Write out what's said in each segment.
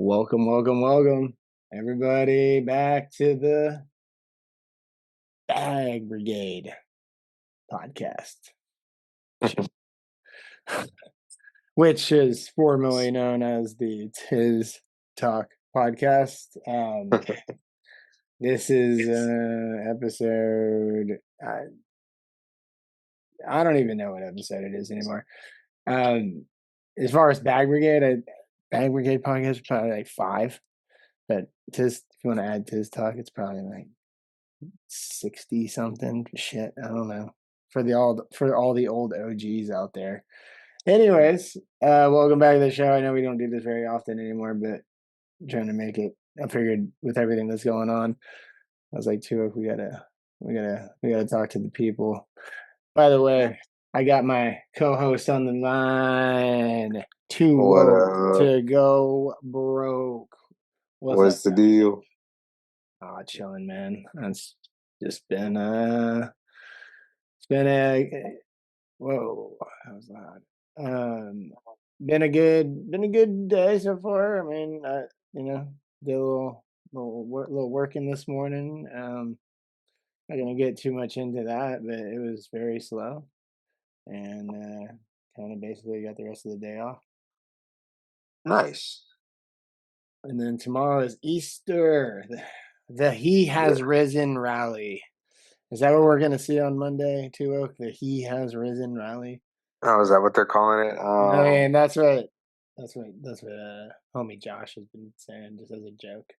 Welcome, everybody, back to the Bag Brigade Podcast, which is formerly known as the Tis Talk Podcast. This is episode. I don't even know what episode it is anymore. As far as Bag Brigade Podcast is probably like 5. But Tis, if you want to add Tis Talk, it's probably like 60 something. Shit, I don't know. For all the old OGs out there. Anyways, welcome back to the show. I know we don't do this very often anymore, but I'm trying to make it. I figured with everything that's going on, I was like, we gotta talk to the people. By the way, I got my co-host on the line. Too woke to go broke. What's the deal? Chilling, man. It's just been it's been a whoa. How's that? Been a good day so far. I mean, did a little working this morning. Not gonna get too much into that, but it was very slow, and kind of basically got the rest of the day off. Nice. And then tomorrow is Easter. The He Has Risen rally. Is that what we're gonna see on Monday, TooWoke? The He Has Risen rally. Oh, is that what they're calling it? I mean, that's what homie Josh has been saying, just as a joke.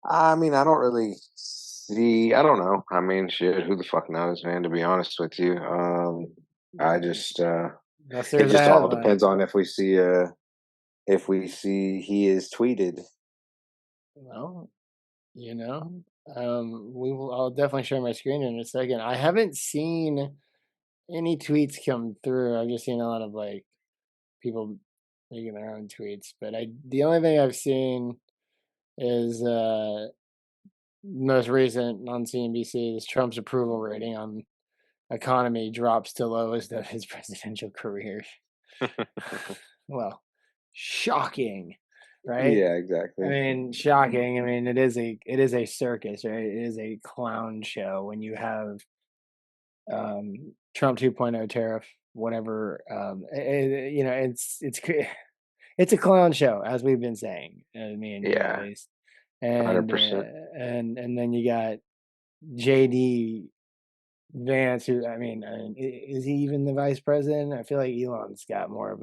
I mean, I don't really see. I don't know. I mean, shit. Who the fuck knows, man? To be honest with you, I just it just all depends on if we see he is tweeted. Well, I'll definitely share my screen in a second. I haven't seen any tweets come through. I've just seen a lot of like people making their own tweets, but the only thing I've seen is most recent on CNBC is Trump's approval rating on economy drops to lowest of his presidential career. Well, shocking, right? Yeah, exactly. I mean, shocking. I mean, it is a circus, right? It is a clown show when you have Trump 2.0 tariff, whatever. It's a clown show, as we've been saying. I mean, yeah, at least. And 100%. And then you got JD Vance, who I mean, is he even the vice president? I feel like Elon's got more of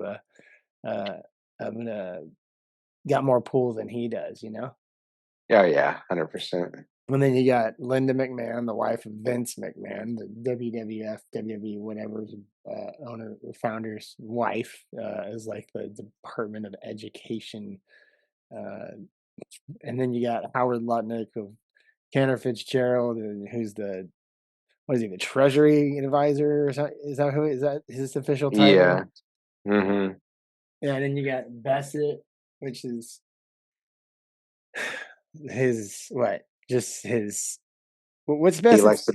got more pull than he does, Oh yeah, 100%. And then you got Linda McMahon, the wife of Vince McMahon, the WWF, WWE, whatever, owner, founder's wife, is like the Department of Education. And then you got Howard Lutnick of Cantor Fitzgerald, who's the Treasury advisor or something? Is that his official title? Yeah. Mm-hmm. Yeah, and then you got Bassett, which is his what's Bassett? He likes to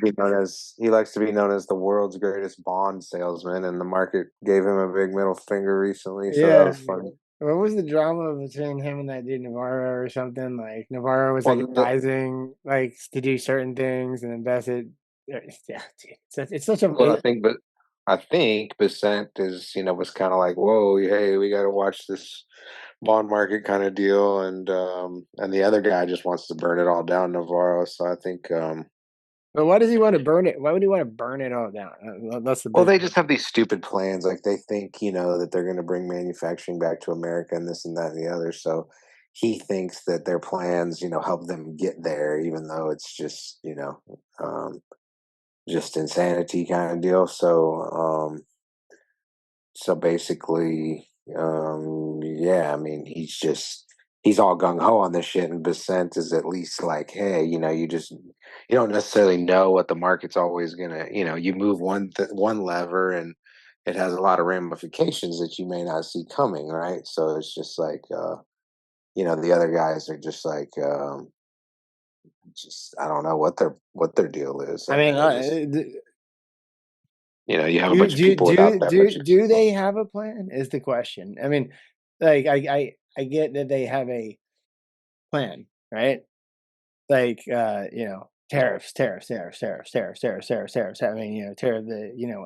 be known as the world's greatest bond salesman, and the market gave him a big middle finger recently. So that was funny. What was the drama between him and that dude Navarro or something? Like Navarro was advising like to do certain things, and then Bassett. Yeah, dude, it's such a. Well, I think Bassett is was kind of like, whoa, hey, we got to watch this bond market kind of deal, and the other guy just wants to burn it all down, Navarro. So I think. But why does he want to burn it? Why would he want to burn it all down? That's well, they just have these stupid plans. Like they think, that they're going to bring manufacturing back to America and this and that and the other. So he thinks that their plans, help them get there, even though it's just, just insanity kind of deal. So basically, yeah, I mean, he's all gung ho on this shit, and Bassett is at least like, hey, you don't necessarily know what the market's always gonna, you move one lever and it has a lot of ramifications that you may not see coming, right? So it's just like, the other guys are just like, I don't know what their deal is. I mean, you have a bunch of people without that much. Do they have a plan? Is the question. I mean, like I get that they have a plan, right? Like, tariffs, tariffs, tariffs, tariffs, tariffs, tariffs, tariffs, tariffs. I mean, tariff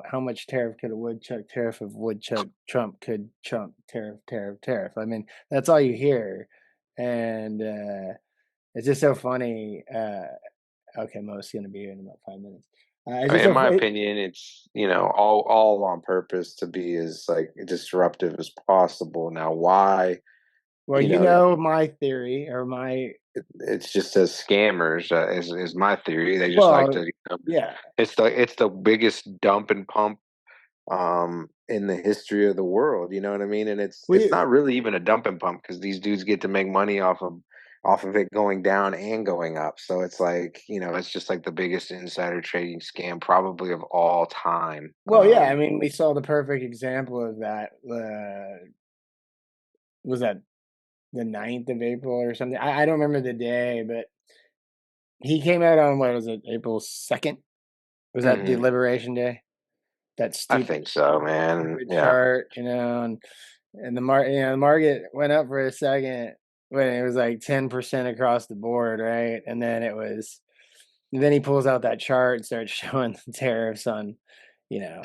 how much tariff could a woodchuck tariff of woodchuck Trump could Trump tariff, tariff, tariff. I mean, that's all you hear. And it's just so funny. Okay, Mo's gonna be here in about 5 minutes. It's I mean, just in so my opinion, it's all on purpose to be as like disruptive as possible. Now, why? well, my theory or my It's just as scammers is my theory. They just like well, to. yeah. It's the biggest dump and pump in the history of the world. You know what I mean? And it's We not really even a dump and pump because these dudes get to make money off of it going down and going up. So it's like it's just like the biggest insider trading scam probably of all time. well, yeah. I mean, we saw the perfect example of that. Was that the 9th of April or something? I don't remember the day, but he came out on what was it, April 2nd? Was that the Mhm. Liberation Day? That I stupid, think so, man. stupid Yeah. chart, and the market went up for a second when it was like 10% across the board, right? And then he pulls out that chart and starts showing the tariffs on, a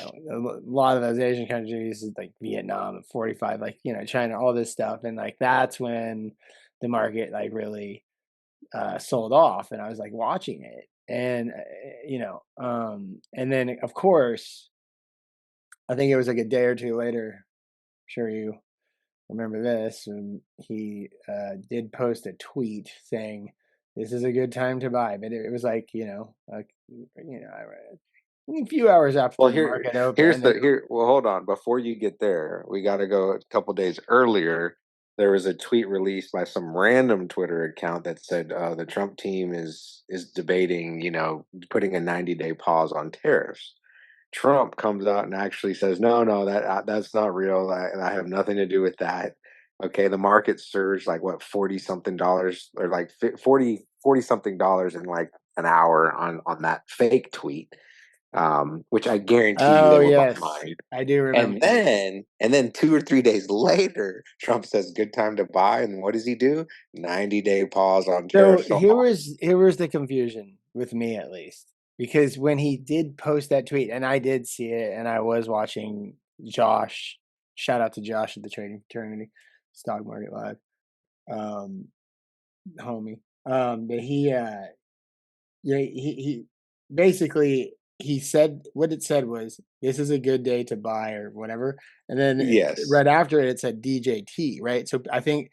lot of those Asian countries, like Vietnam and 45, like, China, all this stuff. And like, that's when the market like really sold off. And I was like watching it. And, and then of course, I think it was like a day or two later, I'm sure you remember this, and he did post a tweet saying, "This is a good time to buy," but it was like a few hours Well, after the market here's opened. the here. Well, hold on. Before you get there, we got to go a couple days earlier. There was a tweet released by some random Twitter account that said the Trump team is debating, putting a 90-day pause on tariffs. Trump comes out and actually says, "No, no, that's not real. I have nothing to do with that." Okay, the market surged like what 40 something dollars or like 40 something dollars in like an hour on that fake tweet, which I guarantee you Oh they were yes, behind. I do remember And this. then 2 or 3 days later, Trump says, "Good time to buy." And what does he do? 90-day pause on So tariffs. So here was the confusion with me, at least, because when he did post that tweet, and I did see it, and I was watching Josh. Shout out to Josh at the Trading Fraternity, Stock Market Live, um, homie. But yeah, he basically he said what it said was, "This is a good day to buy," or whatever, and then yes, right after it, it said DJT, right? So I think it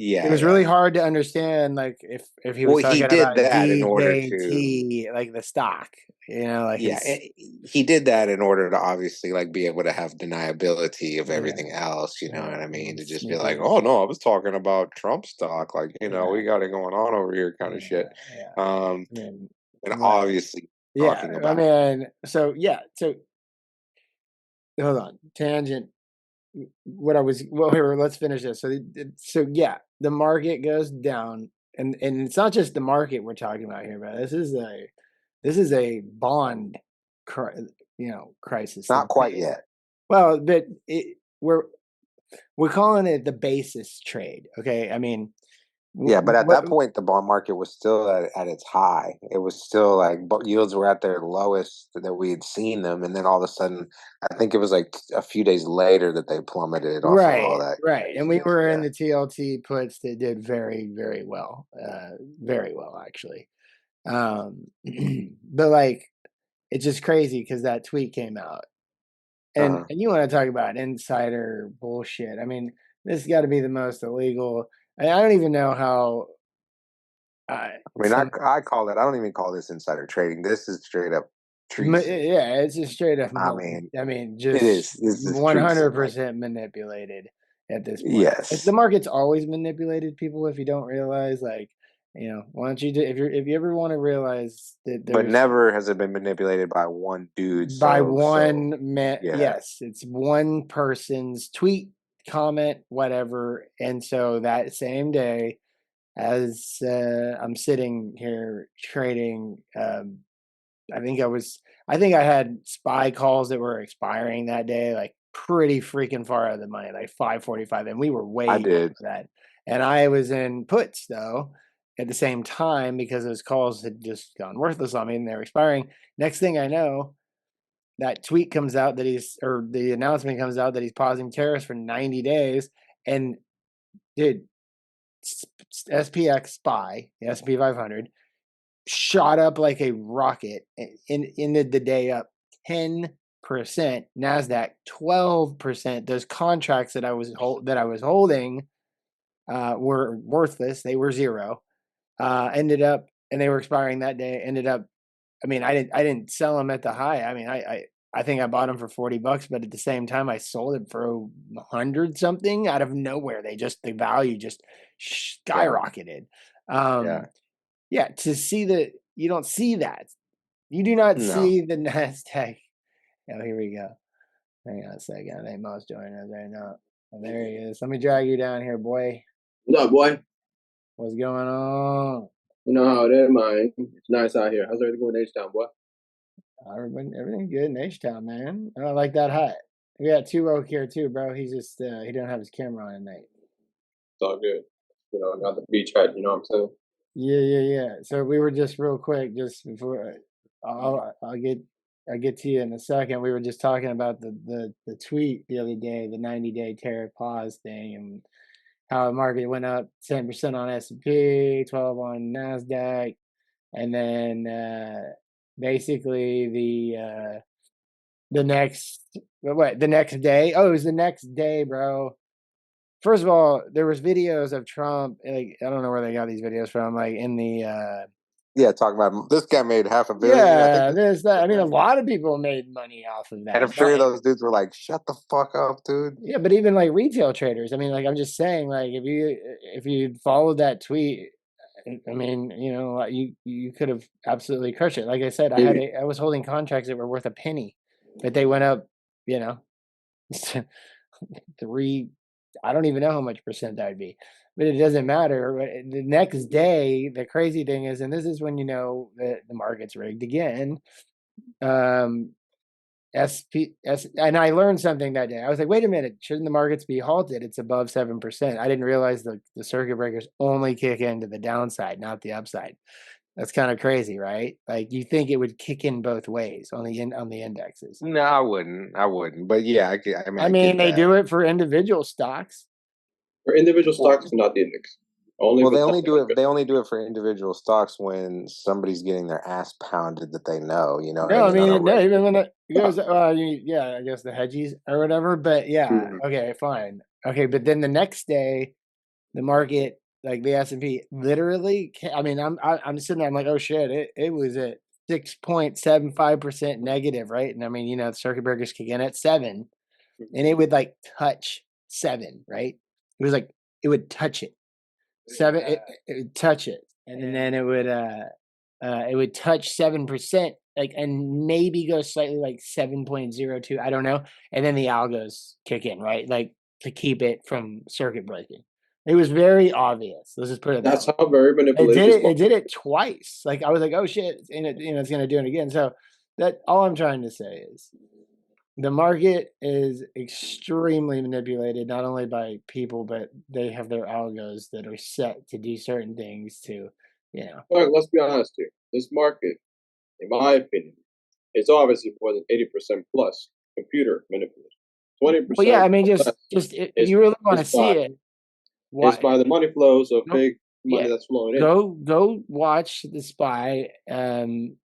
yeah, was really yeah. hard to understand, like, if he was Well, he talking did about that in order to DJT, like the stock, like Yeah, his he did that in order to obviously like be able to have deniability of yeah, everything else. You know yeah, what I mean? To just be like, sneaky, "Oh no, I was talking about Trump stock. Like, yeah, we got it going on over here," kind of shit. yeah, yeah. Um, I mean, and right, obviously yeah. talking I about mean, so yeah, so hold on, tangent. Here, let's finish this. So yeah, the market goes down, and it's not just the market we're talking about here, but this is a bond, crisis. not quite yet. Well, but we're calling it the basis trade. Okay, I mean, Yeah, but at what? that point, the bond market was still at its high. It was still like yields were at their lowest that we had seen them, and then all of a sudden, I think it was like a few days later that they plummeted off of all Right, that right, and we craziness. were in Yeah. the TLT puts that did very, very well actually. Um, but like, it's just crazy because that tweet came out, and Uh-huh. and you want to talk about insider bullshit? I mean, this has got to be the most illegal. I don't even know how. I mean, Some I call it. I don't even call this insider trading. This is straight up treason. Yeah, it's just straight up. I mean, I mean, it just is. This is one treason. hundred Like, percent manipulated at this point. Like, the yes, market's always manipulated people. If you don't realize, like, why don't you do if you ever want to realize that but there's never has it been manipulated by one dude. by So one man, yeah. yes, it's one person's tweet, comment, whatever, and so that same day, as I'm sitting here trading, I think I had SPY calls that were expiring that day, like pretty freaking far out of the money, like 545, and we were way I did. over that. And I was in puts though at the same time because those calls had just gone worthless on me and they're expiring. Next thing I know, that tweet comes out that the announcement comes out that he's pausing tariffs for 90 days. And dude, SPX SPY, the S&P 500, shot up like a rocket and ended the day up 10%. NASDAQ 12%. Those contracts that I was holding were worthless. They were zero. Ended up, and they were expiring that day. Ended up, I mean, I didn't sell them at the high. I mean, I think I bought them for $40, but at the same time, I sold it for 100 something out of nowhere. The value just skyrocketed. Yeah, to see you don't see that. You do not see the NASDAQ. Oh, here we go. Hang on a second. I think Mo's joining us right now. Oh, there he is. Let me drag you down here, boy. What up, boy? What's going on? You know how it is, man. It's nice out here. How's everything going in H-Town, boy? Everything good in H-Town, man. I don't like that hot. We got TooWoke here too, bro. He's just he don't have his camera on tonight. It's all good. You know, I got the beach head, you know what I'm saying? Yeah. So we were just real quick, just before I'll get to you in a second. We were just talking about the tweet the other day, the 90-day tariff pause thing, and how the market went up 10% on S&P, 12 on NASDAQ, and then basically the next day. Oh, it was the next day, bro. First of all, there was videos of Trump. Like, I don't know where they got these videos from. Like in the talking about this guy made $500 million. yeah, there's that. I mean, a lot of people made money off of that. And I'm sure those dudes were like, "Shut the fuck up, dude." Yeah, but even like retail traders. I mean, like I'm just saying, like if you followed that tweet, I mean, you know, you could have absolutely crushed it. Like I said, I was holding contracts that were worth a penny, but they went up, you know, I don't even know how much percent that would be, but it doesn't matter. The next day, the crazy thing is, and this is when you know that the market's rigged again. And I learned something that day. I was like, wait a minute, shouldn't the markets be halted? It's above 7%. I didn't realize the circuit breakers only kick into the downside, not the upside. That's kind of crazy, right? Like you think it would kick in both ways on the indexes. No, I wouldn't. But yeah, I mean, they do it for individual stocks. For individual stocks, not the index. They only do it. They only do it for individual stocks when somebody's getting their ass pounded that they know. You know. No, I mean, no, even when it goes, yeah, I guess the hedges or whatever. But yeah, okay, fine, okay. But then the next day, the market, like the S&P, literally. I mean, I'm sitting there. I'm like, oh shit! It was at 6.75% negative, right? And I mean, you know, the circuit breakers kick in at 7, and it would like touch 7, right? It was like it would touch it. 7, it would touch it, and then it would touch 7%, like, and maybe go slightly like 7.02. I don't know, and then the algos kick in, right? Like to keep it from circuit breaking. It was very obvious. Let's just put it. That's how very manipulative. It did it twice. Like I was like, oh shit, and it's gonna do it again. So that all I'm trying to say is the market is extremely manipulated, not only by people, but they have their algos that are set to do certain things to, you know. All right, let's be honest here. This market, in my opinion, is obviously more than 80% plus computer manipulated. 20%. Well, yeah, I mean, just if you really want to see it, it's by the money flows of big money that's flowing in. Go watch the SPY 10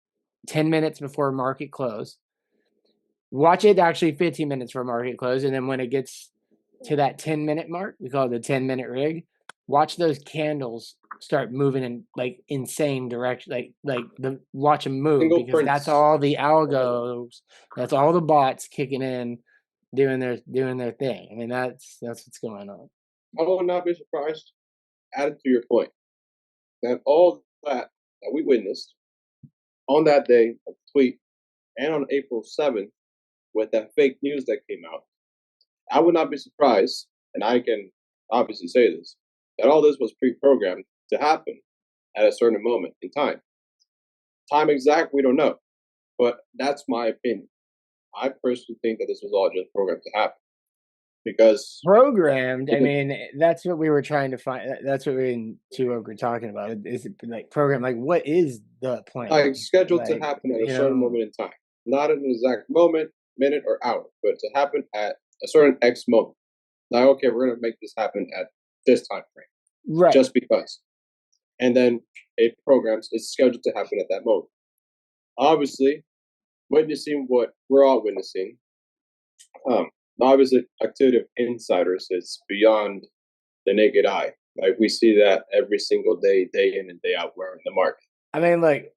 minutes before market close. Watch it actually 15 minutes for market close, and then when it gets to that 10-minute mark, we call it the 10-minute rig. Watch those candles start moving in like insane direction, watch them move because that's all the algos, that's all the bots kicking in, doing their thing. I mean, that's what's going on. I will not be surprised. Added to your point, that all that we witnessed on that day of the tweet and on April 7th. With that fake news that came out, I would not be surprised, and I can obviously say this, that all this was pre-programmed to happen at a certain moment in time. Time exact, we don't know, but that's my opinion. I personally think that this was all just programmed to happen. because programmed. I mean, that's what we were trying to find. That's what we in TooWoke were talking about. Is it like programmed? Like, what is the plan? like scheduled to happen at a certain moment in time, not at an exact moment, minute, or hour, but to happen at a certain X moment. Like, okay, we're going to make this happen at this time frame, right? Just because, and then it programs. It's scheduled to happen at that moment. Obviously, witnessing what we're all witnessing. Obviously, activity of insiders is beyond the naked eye. Like we see that every single day, day in and day out, we're in the market. I mean, like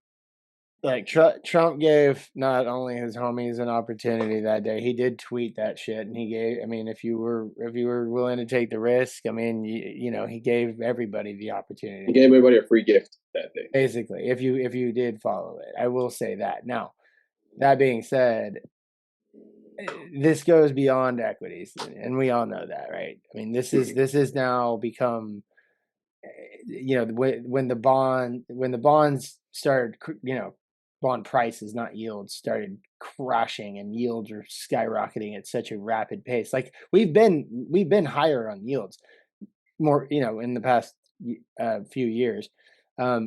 Trump gave not only his homies an opportunity that day, he did tweet that shit, and he gave. I mean, if you were willing to take the risk, I mean, you know, he gave everybody the opportunity. He gave everybody a free gift that day. Basically, if you did follow it, I will say that. Now, that being said, this goes beyond equities, and we all know that, right? I mean, this is now become, you know, when the bonds started, you know, bond prices, not yields, started crashing, and yields are skyrocketing at such a rapid pace. Like we've been higher on yields, more, you know, in the past few years.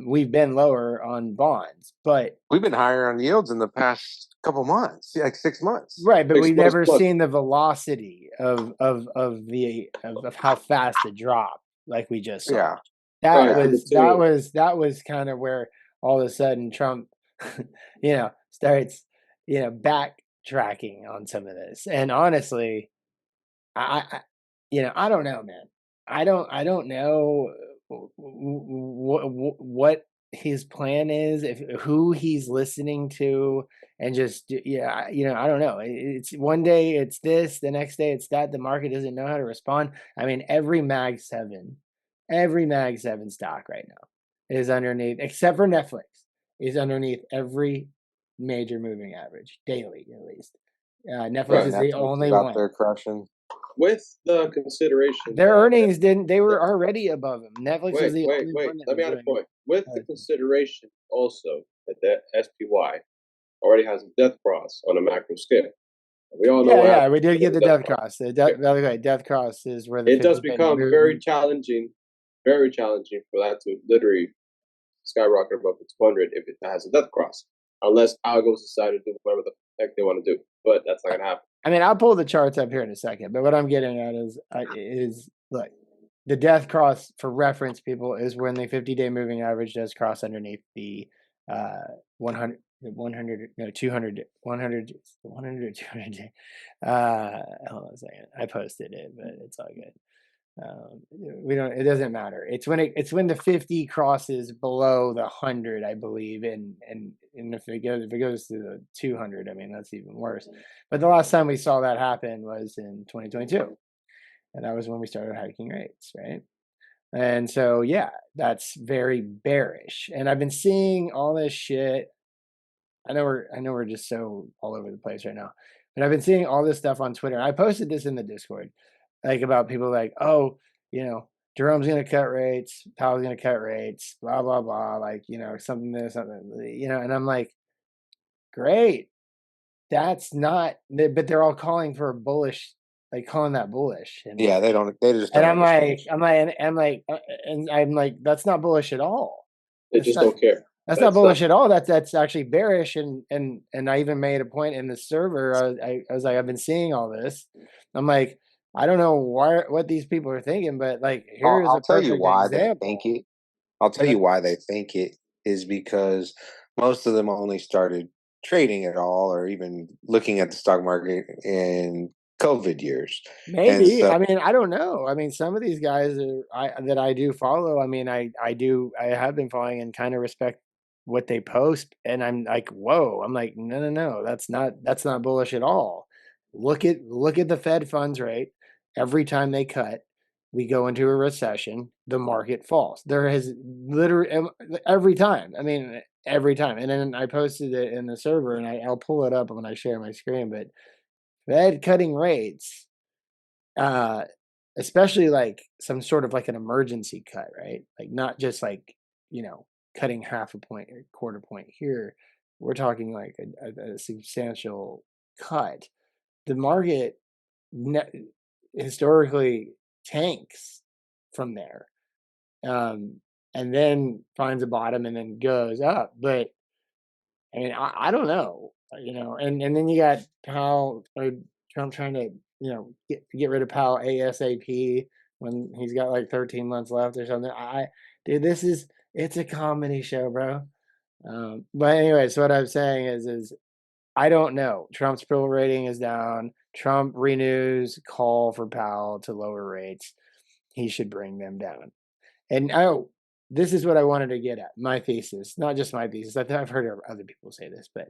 We've been lower on bonds, but we've been higher on yields in the past couple months, like 6 months. Right, but we've never plus. seen the velocity of how fast it dropped, like we just saw. Yeah. That was kind of where all of a sudden Trump, you know, starts, you know, backtracking on some of this. And honestly, I you know, I don't know, man. I don't know what his plan is, who he's listening to, and just, yeah, you know, I don't know. It's one day it's this, the next day it's that. The market doesn't know how to respond. I mean, every Mag 7 stock right now is underneath, except for Netflix, is underneath every major moving average daily, at least. Netflix is the only one. They're crushing. With the consideration, their earnings they were already above them. Netflix was the only wait. one. Let me add a point. With the consideration also that SPY already has a death cross on a macro scale. We all know. Yeah, we did get the death cross. The death cross is where it does become very challenging for that to literally skyrocket above the 200 if it has a death cross, unless algos decide to do whatever the heck they want to do. But that's not gonna happen. I mean, I'll pull the charts up here in a second, but what I'm getting at is look, the death cross, for reference, people, is when the 50-day moving average does cross underneath the 100, 200, 100 or 200 day. Hold on a second. I posted it, but it's all good. It doesn't matter. It's when the 50 crosses below the 100, I believe, and if it goes to the 200, I mean, that's even worse. But the last time we saw that happen was in 2022, and that was when we started hiking rates, right? And so, yeah, that's very bearish. And I've been seeing all this shit. I know we're just so all over the place right now, but I've been seeing all this stuff on Twitter. I posted this in the Discord, like about people like, oh, you know, Jerome's going to cut rates, Powell's going to cut rates, blah, blah, blah. Like, you know, something, you know, and I'm like, great. That's not, but they're all calling for a bullish, like calling that bullish. And yeah, they just don't. And I'm like, that's not bullish at all. They just don't care. That's not bullish at all. That's actually bearish. And I even made a point in the server. I was like, I've been seeing all this. I'm like, I don't know what these people are thinking, but like, here's I'll a perfect tell you why example. they think it. I'll tell you why they think it is because most of them only started trading at all or even looking at the stock market in COVID years. Maybe. I mean, I don't know. I mean, some of these guys that I do follow, I mean, I have been following and kind of respect what they post, and I'm like, whoa. I'm like, no, that's not bullish at all. Look at the Fed funds rate. Every time they cut, we go into a recession, the market falls. There has literally every time. I mean, every time. And then I posted it in the server, and I'll pull it up when I share my screen, but Fed cutting rates, especially like some sort of like an emergency cut, right? Like not just like, you know, cutting half a point or quarter point here. We're talking like a substantial cut. The market historically tanks from there, and then finds a bottom and then goes up. But I mean, I don't know, and then you got Powell or Trump trying to, get rid of Powell ASAP when he's got like 13 months left or something. Dude, it's a comedy show, bro. But anyway, so what I'm saying is I don't know. Trump's approval rating is down. Trump renews call for Powell to lower rates. He should bring them down. And this is what I wanted to get at. My thesis, not just my thesis. I've heard other people say this, but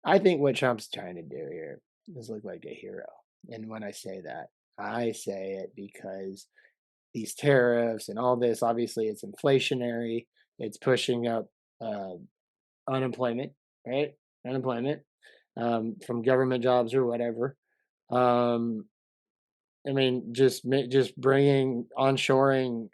I think what Trump's trying to do here is look like a hero. And when I say that, I say it because these tariffs and all this, obviously it's inflationary. It's pushing up unemployment, right? Unemployment from government jobs or whatever. I mean, just bringing onshoring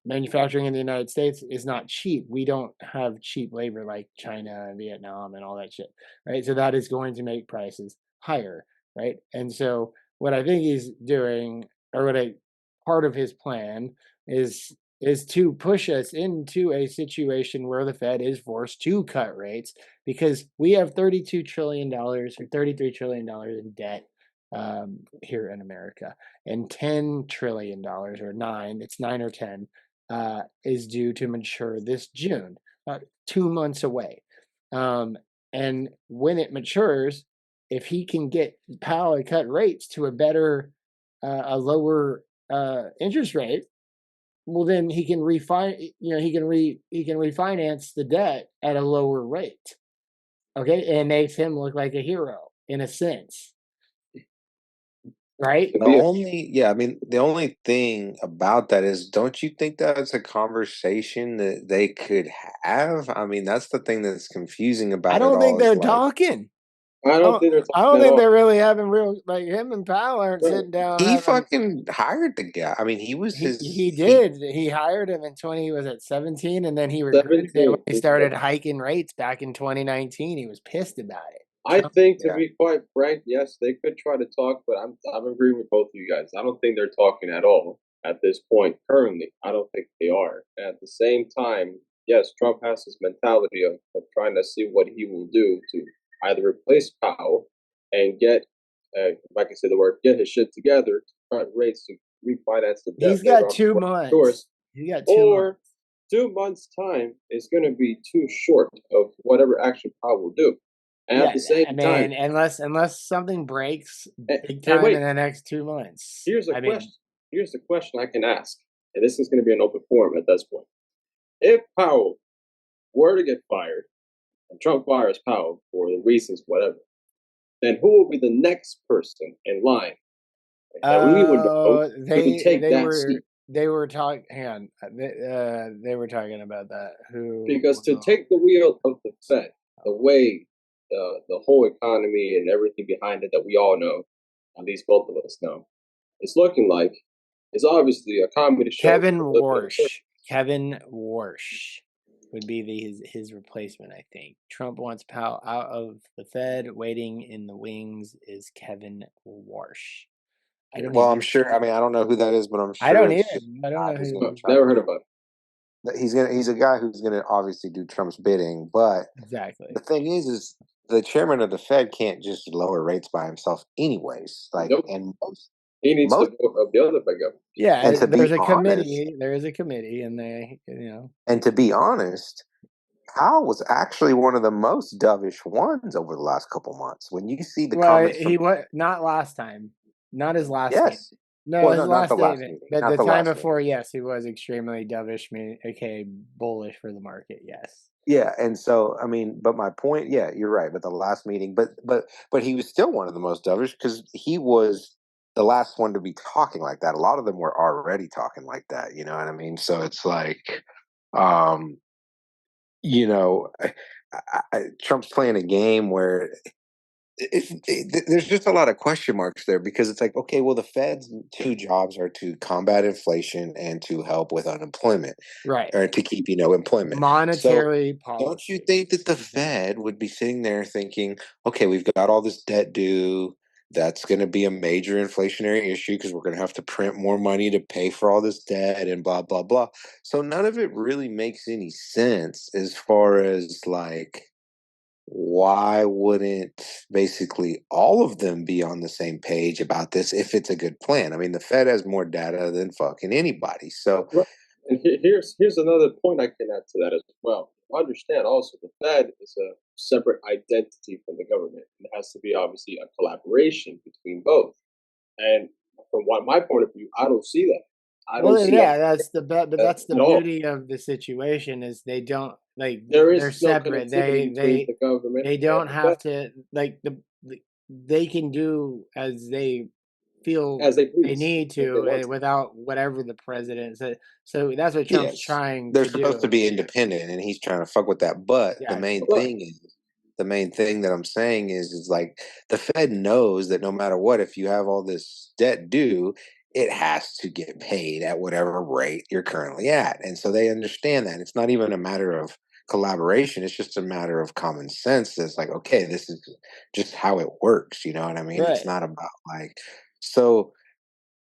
manufacturing in the United States is not cheap. We don't have cheap labor like China and Vietnam and all that shit, right? So that is going to make prices higher, right? And so what I think he's doing, or part of his plan is to push us into a situation where the Fed is forced to cut rates because we have $32 trillion or $33 trillion in debt here in America, and $10 trillion or it's 9 or 10 is due to mature this June, 2 months away. And when it matures, if he can get Powell to cut rates to a lower interest rate, well, then he can he can refinance the debt at a lower rate. Okay, and it makes him look like a hero in a sense. Right. The only thing about that is, don't you think that's a conversation that they could have? I mean, that's the thing that's confusing about it. I don't think they're talking. I don't think they're talking. I don't think they're really having real, like, him and Powell aren't sitting down. He fucking hired the guy. I mean, he did. He hired him he was at 17, and then he regretted it when he started hiking rates back in 2019. He was pissed about it. I think, to be quite frank, yes, they could try to talk, but I'm agreeing with both of you guys. I don't think they're talking at all at this point currently. I don't think they are. At the same time, yes, Trump has this mentality of trying to see what he will do to either replace Powell and get, like I said, get his shit together to cut rates to refinance the debt. He's got 2 months. He got 2 months. 2 months' time is going to be too short of whatever action Powell will do. And at the same time, unless something breaks big time in the next 2 months. Here's the question I can ask, and this is going to be an open forum at this point. If Powell were to get fired, and Trump fires Powell for the reasons whatever, then who will be the next person in line that we would know to take that seat? They were talking. Hang on, they were talking about that. Because to take the wheel of the Fed, the way the whole economy and everything behind it that we all know, at least both of us know, it's looking like it's obviously a comedy show. Kevin Warsh would be his replacement, I think. Trump wants Powell out of the Fed. Waiting in the wings is Kevin Warsh. I'm sure. I mean, I don't know who that is, but I'm sure. I don't either. I don't know who. Never heard about it. He's a guy who's gonna obviously do Trump's bidding, but exactly. The thing is the chairman of the Fed can't just lower rates by himself, anyways. Like, and he needs to go the other big up. Yeah, and there's a committee. There is a committee, and they, And to be honest, Powell was actually one of the most dovish ones over the last couple months. When you see the comments, he was not last time, not his last. Yes. Meeting. No, his last meeting. But the time before, yes, he was extremely dovish, aka bullish for the market. Yes. Yeah, and so I mean, but my point, yeah, you're right. But the last meeting, but he was still one of the most dovish because he was the last one to be talking like that. A lot of them were already talking like that. You know what I mean? So it's like, Trump's playing a game where there's just a lot of question marks there because it's like, okay, well, the Fed's 2 jobs are to combat inflation and to help with unemployment, right? Or to keep, employment. Monetary policy. Don't you think that the Fed would be sitting there thinking, okay, we've got all this debt due, That's going to be a major inflationary issue because we're going to have to print more money to pay for all this debt and blah, blah, blah. So none of it really makes any sense as far as like, why wouldn't basically all of them be on the same page about this if it's a good plan? I mean, the Fed has more data than fucking anybody. So, Right. And here's another point I can add to that as well. Understand also the Fed is a separate identity from the government. It has to be obviously a collaboration between both. And from my point of view, I don't see that. I don't Well, see yeah, that's the but that that's the at all. beauty of the situation is they don't like There they're is no separate. connectivity between the government They and don't the have Fed to like they can do as they feel as they they please need if they to want to. without whatever the president said. So that's what Trump's yes, trying they're to supposed to do. be independent and he's trying to fuck with that. But Yeah, Right. the main thing that I'm saying is like the Fed knows that no matter what, if you have all this debt due, it has to get paid at whatever rate you're currently at. And so they understand that. It's not even a matter of collaboration. It's just a matter of common sense. It's like, okay, this is just how it works. You know what I mean? It's right. not about like, so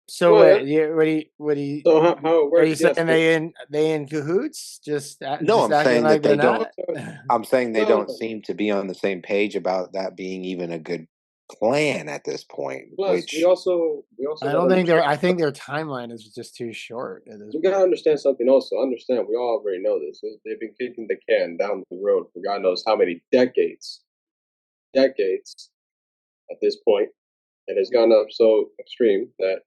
So Well, yeah. what do you So how it are works? you Yes. saying they in cahoots? no, Just I'm acting saying like that they're they No, don't. not? I'm saying they no, don't no. seem to be on the same page about that being even a good plan at this point, Plus, we which also we also I got to don't think understand. they're. I think their timeline is just too short at this We point. gotta understand something. Also, understand we all already know this. They've been kicking the can down the road for God knows how many decades at this point, and it's gone up so extreme that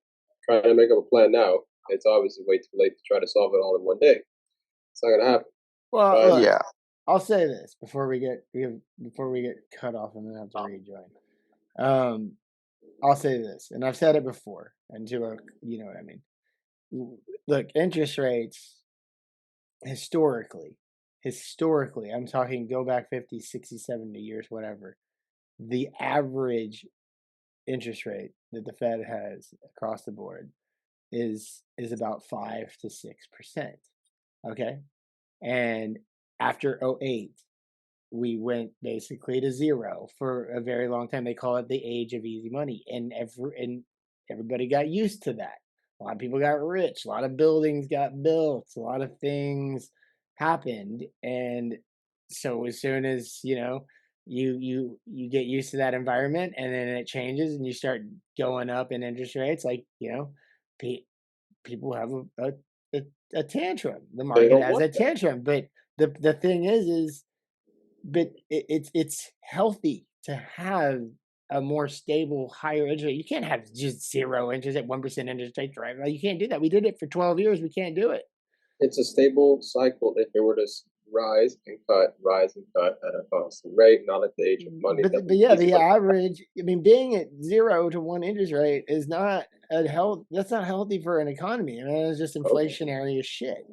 trying to make up a plan now, it's obviously way too late to try to solve it all in one day. It's not gonna happen. Well, But look, yeah, I'll say this before we get cut off and then have to rejoin. Um, I'll say this, and I've said it before, and you know what I mean. Look, interest rates historically, I'm talking go back 50, 60, 70 years, whatever. The average interest rate that the Fed has across the board is about 5 to 6%. Okay. And after '08, we went basically to zero for a very long time. They call it the age of easy money. And everybody got used to that. A lot of people got rich, a lot of buildings got built, a lot of things happened. And so as soon as, you get used to that environment and then it changes and you start going up in interest rates, like, pe- people have a tantrum. The they market don't has want a that. tantrum. But the thing is but it's healthy to have a more stable, higher interest rate. You can't have just zero interest at 1% interest rate, right? Like, you can't do that. We did it for 12 years. We can't do it. It's a stable cycle if it were to rise and cut at a constant rate, not at the age of money that But we yeah, easy the money. average. I mean, being at 0 to 1 interest rate is not a health. That's not healthy for an economy. I mean, it's just inflationary as shit.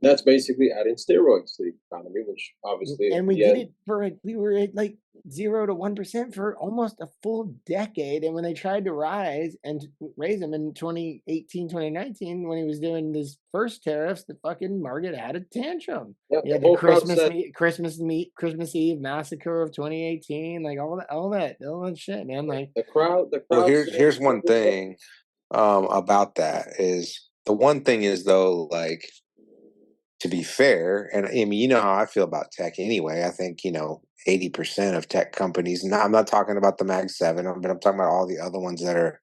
That's basically adding steroids to the economy, which obviously at And we the did end, it we were at like 0 to 1% for almost a full decade. And when they tried to raise them in 2018, 2019, when he was doing his first tariffs, the fucking market had a tantrum. yeah, You the had the whole crowd said Christmas Eve massacre of 2018, like all that shit, man. Like, the well, crowd said here's one thing about that is the one thing is though, like, to be fair, and I mean, you know how I feel about tech anyway. I think 80% of tech companies. Now, I'm not talking about the Mag 7, but I'm talking about all the other ones that are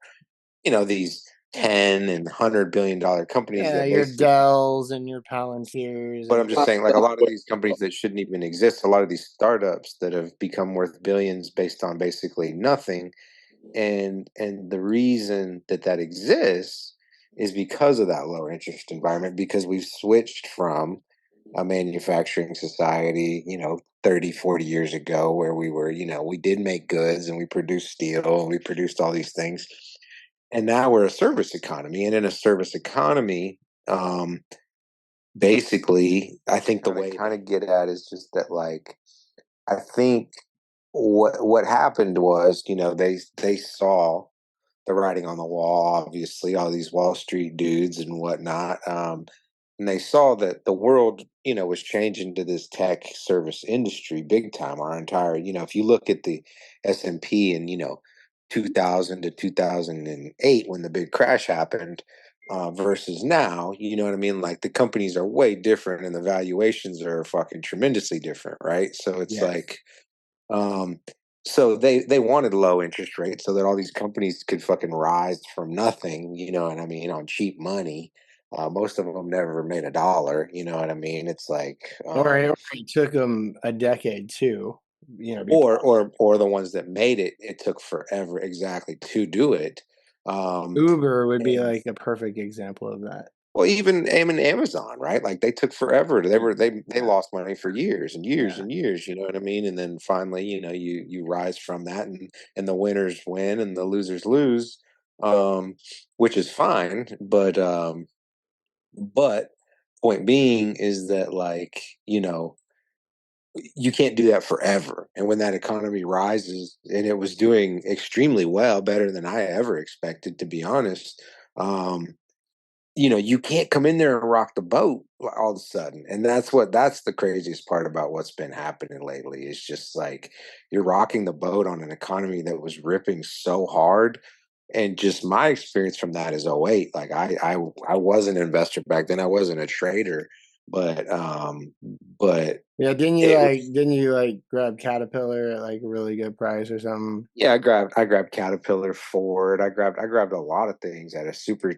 these 10 and $100 billion companies yeah, that your basically. Dells and your Palantirs But I'm and just saying, like a lot of these companies that shouldn't even exist, a lot of these startups that have become worth billions based on basically nothing, and the reason that that exists is because of that lower interest environment, because we've switched from a manufacturing society 30, 40 years ago, where we were we did make goods and we produced steel and we produced all these things, and now we're a service economy. And in a service economy, basically, I think the way kind of get at is just that, like, I think what happened was, they saw the writing on the wall, obviously, all these Wall Street dudes and whatnot. And they saw that the world, was changing to this tech service industry big time. Our entire, if you look at the S&P in, 2000 to 2008 when the big crash happened versus now, you know what I mean? Like the companies are way different and the valuations are fucking tremendously different, right? So it's like, so they wanted low interest rates so that all these companies could fucking rise from nothing, you know what I mean, on cheap money. Most of them never made $1, you know what I mean? It's like, or it took them a decade too, you know, or the ones that made it, it took forever exactly to do it. Uber would be like a perfect example of that. Well, even Amazon, right? Like they took forever. They lost money for years and years and years. You know what I mean? And then finally, you know, you rise from that, and the winners win and the losers lose, which is fine. But point being is that, like, you know, you can't do that forever. And when that economy rises, and it was doing extremely well, better than I ever expected, to be honest. You know, you can't come in there and rock the boat all of a sudden. And that's the craziest part about what's been happening lately is just like you're rocking the boat on an economy that was ripping so hard. And just my experience from that is '08. Like I was an investor back then. I wasn't a trader, but yeah, didn't you like grab Caterpillar at like a really good price or something? Yeah, I grabbed Caterpillar, Ford. I grabbed a lot of things at a super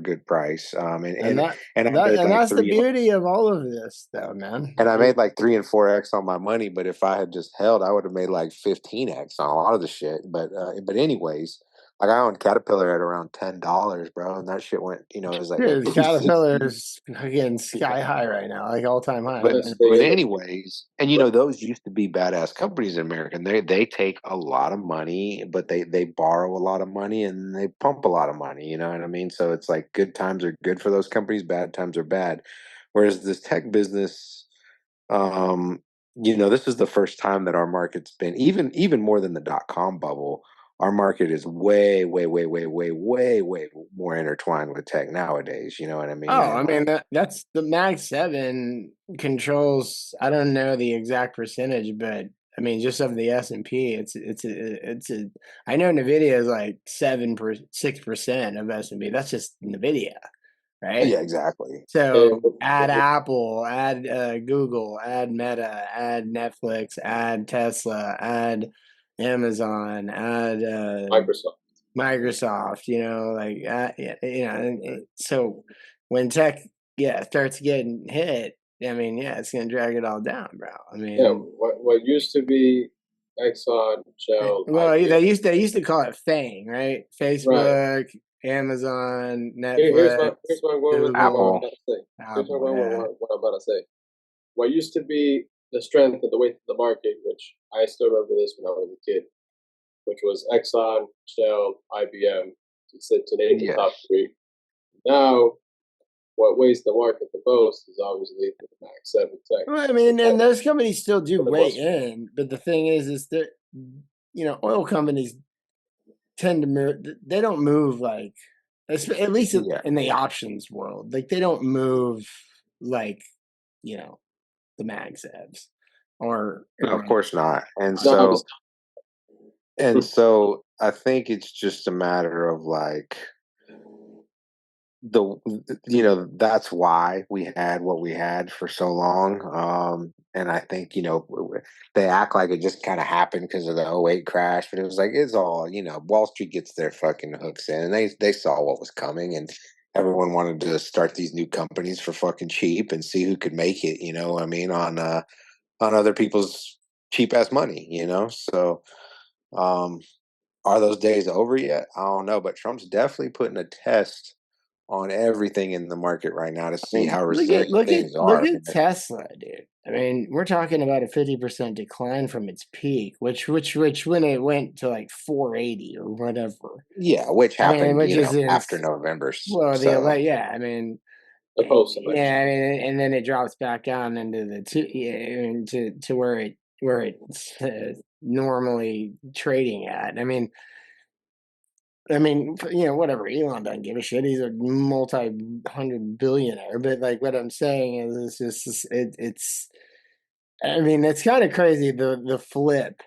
good price. And I made like that's the beauty of all of this, though, man. I made like 3 and 4x on my money. But if I had just held, I would have made like 15x on a lot of the shit. But anyways, like I owned Caterpillar at around $10, bro, and that shit went. You know, it was like Dude, Caterpillar's again sky high right now, like all time high. But anyways, and you know, those used to be badass companies in America. And they take a lot of money, but they borrow a lot of money and they pump a lot of money. You know what I mean? So it's like good times are good for those companies, bad times are bad. Whereas this tech business, um, you know, this is the first time that our market's been even more than the .com bubble. Our market is way more intertwined with tech nowadays. You know what I mean? Oh, I mean that's the Mag 7 controls. I don't know the exact percentage, but I mean just of the S&P, it's a. I know Nvidia is like 6% of S&P. That's just Nvidia, right? Yeah, exactly. So add Apple, add Google, add Meta, add Netflix, add Tesla, add Amazon, add Microsoft, you know, like you know, so when tech starts getting hit, I mean, it's gonna drag it all down, bro. I mean, what used to be Exxon, Shell, well, IBM. they used to call it FANG, right? Facebook, Amazon, Here's Netflix, what I'm going with Apple. what I'm about to say. Here's Apple, what I'm about to say. What used to be the strength of the weight of the market, which I still remember this when I was a kid, which was Exxon, Shell, IBM, to name the top three. Now, what weighs the market the most is obviously the Max 7 Tech. Well, I mean, and those companies still do weigh in, but the thing is that, you know, oil companies tend to move. They don't move like, at least in the options world, like they don't move like, you know, the Mag 7s or No, of course not. And No, so I think it's just a matter of like you know, that's why we had what we had for so long. And I think, you know, they act like it just kind of happened because of the '08 crash, but it was like it's all, you know, Wall Street gets their fucking hooks in, and they saw what was coming, and everyone wanted to start these new companies for fucking cheap and see who could make it, you know what I mean, on other people's cheap ass money, you know. So are those days over yet? I don't know, but Trump's definitely putting a test on everything in the market right now to see how resilient things are. Look at Tesla, dude. I mean, we're talking about a 50% decline from its peak, which when it went to like 480 or whatever. Yeah, which happened, which is after November. Well, I mean, the post election. yeah, I mean, and then it drops back down into the to where it's normally trading at. I mean, you know, whatever. Elon doesn't give a shit. He's a multi-hundred billionaire. But like, what I'm saying is, it's just it's. I mean, it's kind of crazy the flip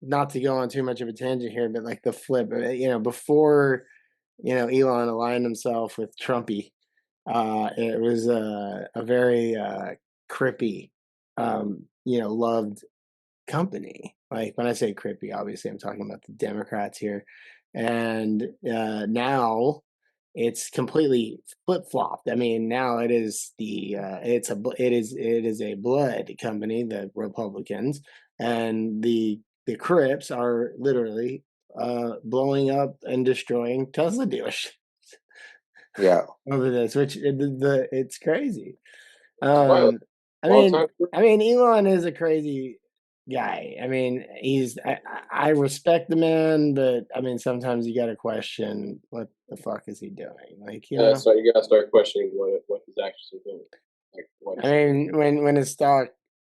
not to go on too much of a tangent here, but like the flip, before, Elon aligned himself with Trumpy, it was a very crippy, loved company. Like when I say crippy, obviously I'm talking about the Democrats here, and now it's completely flip flopped. I mean, now it is it is a blood company, the Republicans, and the Crips are literally blowing up and destroying Tesla dealerships Yeah. over this, which it's crazy. Right, I long mean, time. Elon is a crazy guy. I mean, I respect the man, but I mean, sometimes you got to question what the fuck is he doing? Like, So you gotta start questioning what he's actually doing. Like what I is mean, when his stock,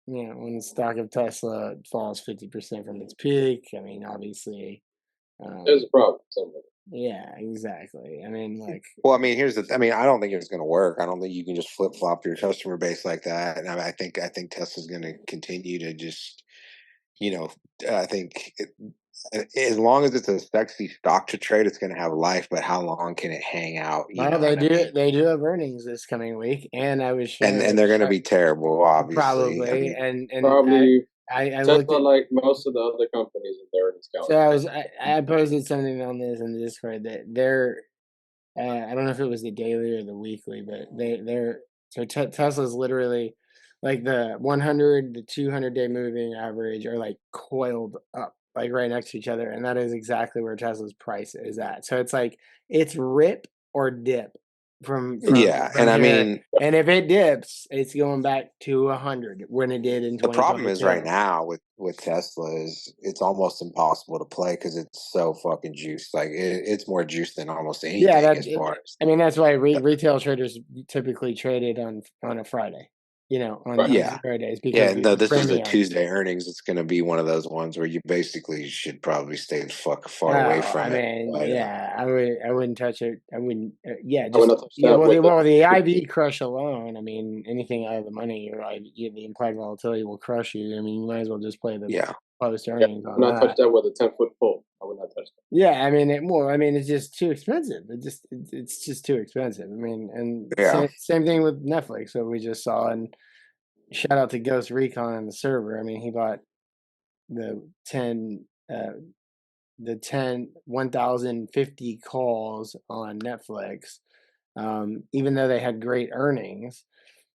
when the stock of Tesla falls 50% from its peak, I mean, obviously, there's a problem somewhere. yeah, exactly. I mean, like, Well, I mean, I don't think it's going to work. I don't think you can just flip flop your customer base like that. And I think Tesla's going to continue to just, you know, I think as long as it's a sexy stock to trade, it's going to have life. But how long can it hang out? You well, know what I mean? they do have earnings this coming week, and I was And they're going to be terrible, obviously. I probably, mean, and Probably I looked Tesla, at. like most of the other companies in their earnings So calendar. I posted something on this in the Discord that they're I don't know if it was the daily or the weekly, but Tesla's literally like the 100, the 200-day moving average are like coiled up like right next to each other, and that is exactly where Tesla's price is at. So it's like it's rip or dip yeah. from And I here. mean, And if it dips, it's going back to 100 when it did in the problem is 2022. right now with Tesla is it's almost impossible to play because it's so fucking juiced. Like it's more juiced than almost Yeah, anything as far as. I mean, that's why retail traders typically traded on a Friday, on Yeah. zero days Yeah, because no, the this was a premium. Tuesday earnings. It's going to be one of those ones where you basically should probably stay the fuck Oh, far away from I it. mean, But yeah, I wouldn't touch it. I wouldn't. Yeah, I would just not touch that with the IV crush alone. I mean, anything out of the money, the implied volatility will crush you. I mean, you might as well just play the yeah, post yeah, earnings I on would not touch that. that with a 10-foot pole. I would not touch that. Yeah, I mean, it's just too expensive. It's just too expensive. I mean, and yeah, same thing with Netflix. So we just saw, and shout out to Ghost Recon on the server. I mean, he bought the 10, the 1,050 calls on Netflix. Even though they had great earnings,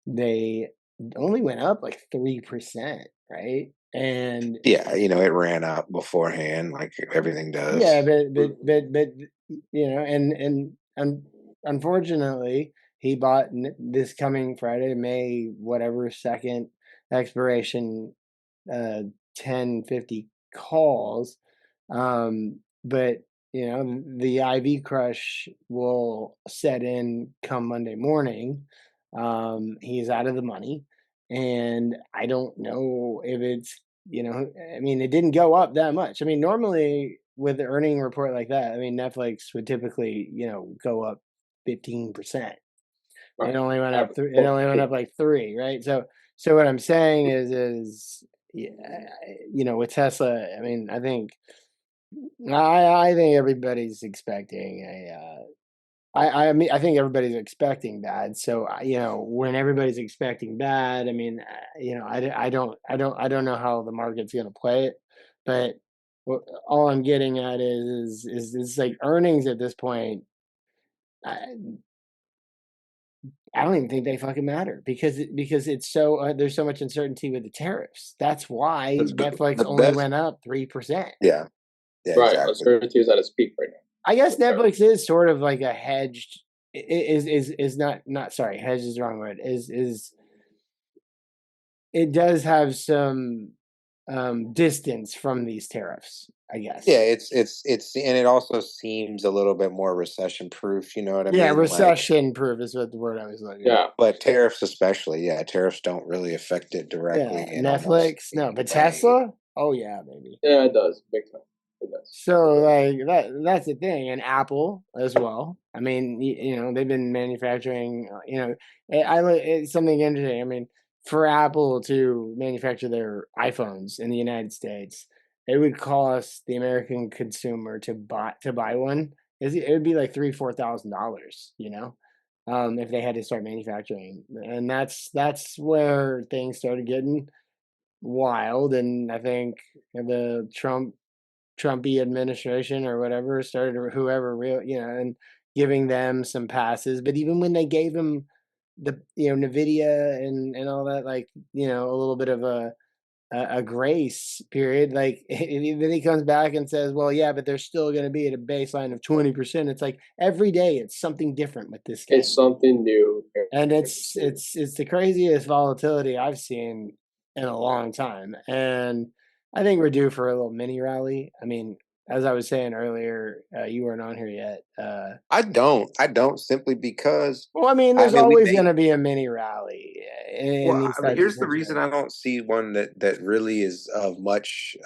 they only went up like 3%, right? And yeah. It ran up beforehand, like everything yeah, does. but unfortunately, he bought this coming Friday, May whatever second expiration, 1050 calls. But the IV crush will set in come Monday morning. He's out of the money, and I don't know if it's I mean, it didn't go up that much. I mean, normally with the earning report like that, I mean, Netflix would typically, go up 15%. Right. It only went up. Average. It only went up like 3, right? So what I'm saying is, yeah, with Tesla, I mean, I think everybody's expecting I mean, I think everybody's expecting bad. So, when everybody's expecting bad, I mean, I don't know how the market's going to play it, but all I'm getting at is it's like earnings at this point. I, I don't even think they fucking matter because it's so there's so much uncertainty with the tariffs. That's why That's Netflix The only best, went up 3%. yeah, yeah, right. exactly. Uncertainty is at its peak right now. I guess With tariffs. Netflix is sort of like a hedged is not sorry, hedge is the wrong word. Is it does have some distance from these tariffs, I Yeah, guess. and it also seems a little bit more recession proof. You know what I Yeah, mean? Like, recession proof is what the word I was looking at. Yeah. but tariffs especially, yeah, tariffs don't really affect it Yeah, directly in almost Netflix, no, any but way. Tesla, oh yeah, baby. Yeah, it does. Big time. It does. So like that's the thing, and Apple as well. I mean, they've been manufacturing. It's something interesting. I mean, for Apple to manufacture their iPhones in the United States it would cost the American consumer to buy one. It would be like $3,000-$4,000, if they had to start manufacturing. And that's where things started getting wild. And I think the Trumpy administration or whatever started, or whoever and giving them some passes. But even when they gave them the Nvidia and all that, like a little bit of a grace period, like then he comes back and says, well, yeah, but they're still going to be at a baseline of 20%. It's like every day it's something different with this guy. It's something new, and it's the craziest volatility I've seen in a long time. And I think we're due for a little mini rally. I mean, as I was saying earlier, you weren't on here yet. I don't simply because. Well, I mean, there's always going to be a mini rally in these types here's of the reason I don't see one that really is of much